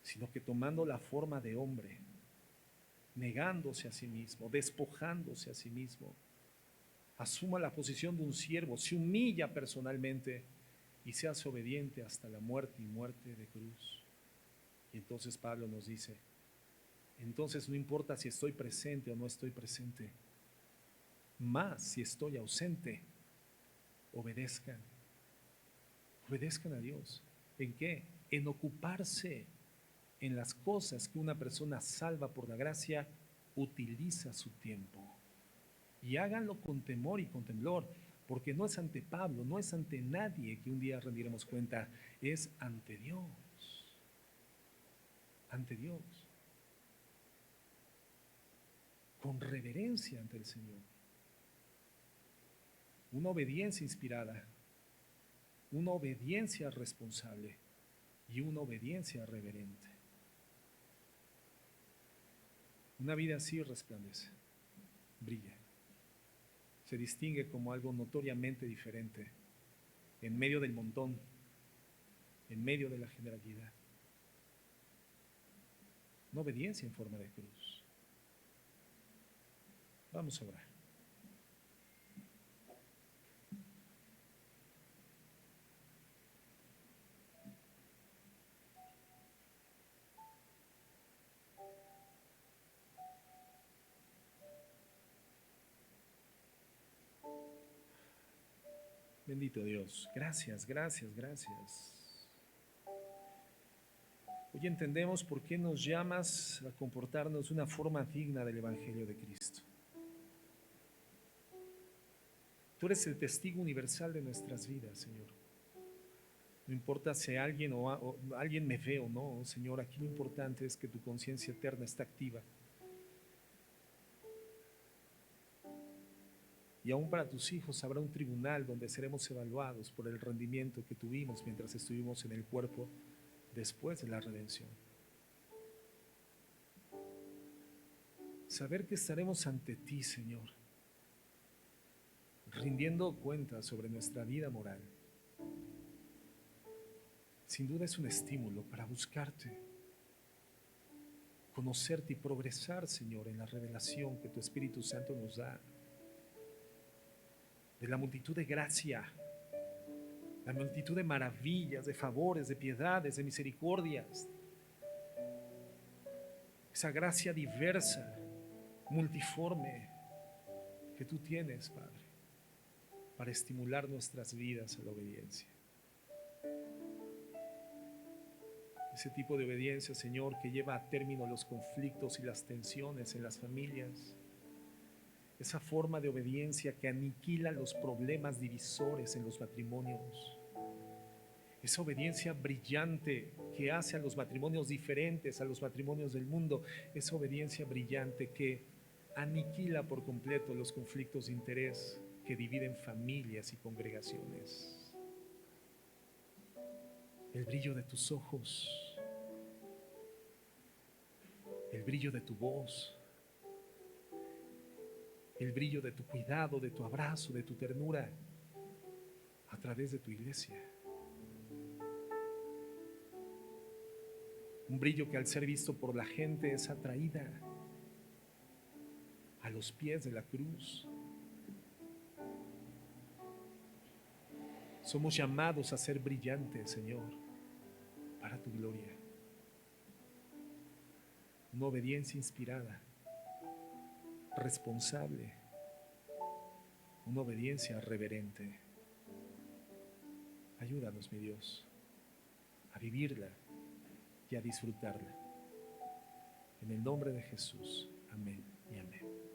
sino que tomando la forma de hombre, negándose a sí mismo, despojándose a sí mismo, asuma la posición de un siervo, se humilla personalmente y se hace obediente hasta la muerte y muerte de cruz. Y entonces Pablo nos dice, entonces no importa si estoy presente o no estoy presente, más si estoy ausente, obedezcan a Dios. ¿En qué? En ocuparse en las cosas que una persona salva por la gracia utiliza su tiempo. Y háganlo con temor y con temblor, porque no es ante Pablo, no es ante nadie que un día rendiremos cuenta, es ante Dios. Ante Dios. Con reverencia ante el Señor. Una obediencia inspirada, una obediencia responsable y una obediencia reverente. Una vida así resplandece, brilla, se distingue como algo notoriamente diferente en medio del montón, en medio de la generalidad. Una obediencia en forma de cruz. Vamos a orar. Bendito Dios, gracias, gracias, gracias. Hoy entendemos por qué nos llamas a comportarnos de una forma digna del Evangelio de Cristo. Tú eres el testigo universal de nuestras vidas, Señor. No importa si alguien alguien me ve o no, Señor, aquí lo importante es que tu conciencia eterna está activa. Y aún para tus hijos habrá un tribunal donde seremos evaluados por el rendimiento que tuvimos mientras estuvimos en el cuerpo después de la redención. Saber que estaremos ante ti, Señor, rindiendo cuentas sobre nuestra vida moral, sin duda es un estímulo para buscarte, conocerte y progresar, Señor, en la revelación que tu Espíritu Santo nos da, de la multitud de gracia, la multitud de maravillas, de favores, de piedades, de misericordias, esa gracia diversa, multiforme que tú tienes, Padre, para estimular nuestras vidas a la obediencia. Ese tipo de obediencia, Señor, que lleva a término los conflictos y las tensiones en las familias. Esa forma de obediencia que aniquila los problemas divisores en los matrimonios. Esa obediencia brillante que hace a los matrimonios diferentes a los matrimonios del mundo. Esa obediencia brillante que aniquila por completo los conflictos de interés que dividen familias y congregaciones. El brillo de tus ojos, el brillo de tu voz, el brillo de tu cuidado, de tu abrazo, de tu ternura a través de tu iglesia. Un brillo que al ser visto por la gente es atraída a los pies de la cruz, Somos llamados a ser brillantes, Señor, para tu gloria. Una obediencia inspirada, responsable, una obediencia reverente. Ayúdanos, mi Dios, a vivirla y a disfrutarla. En el nombre de Jesús. Amén y amén.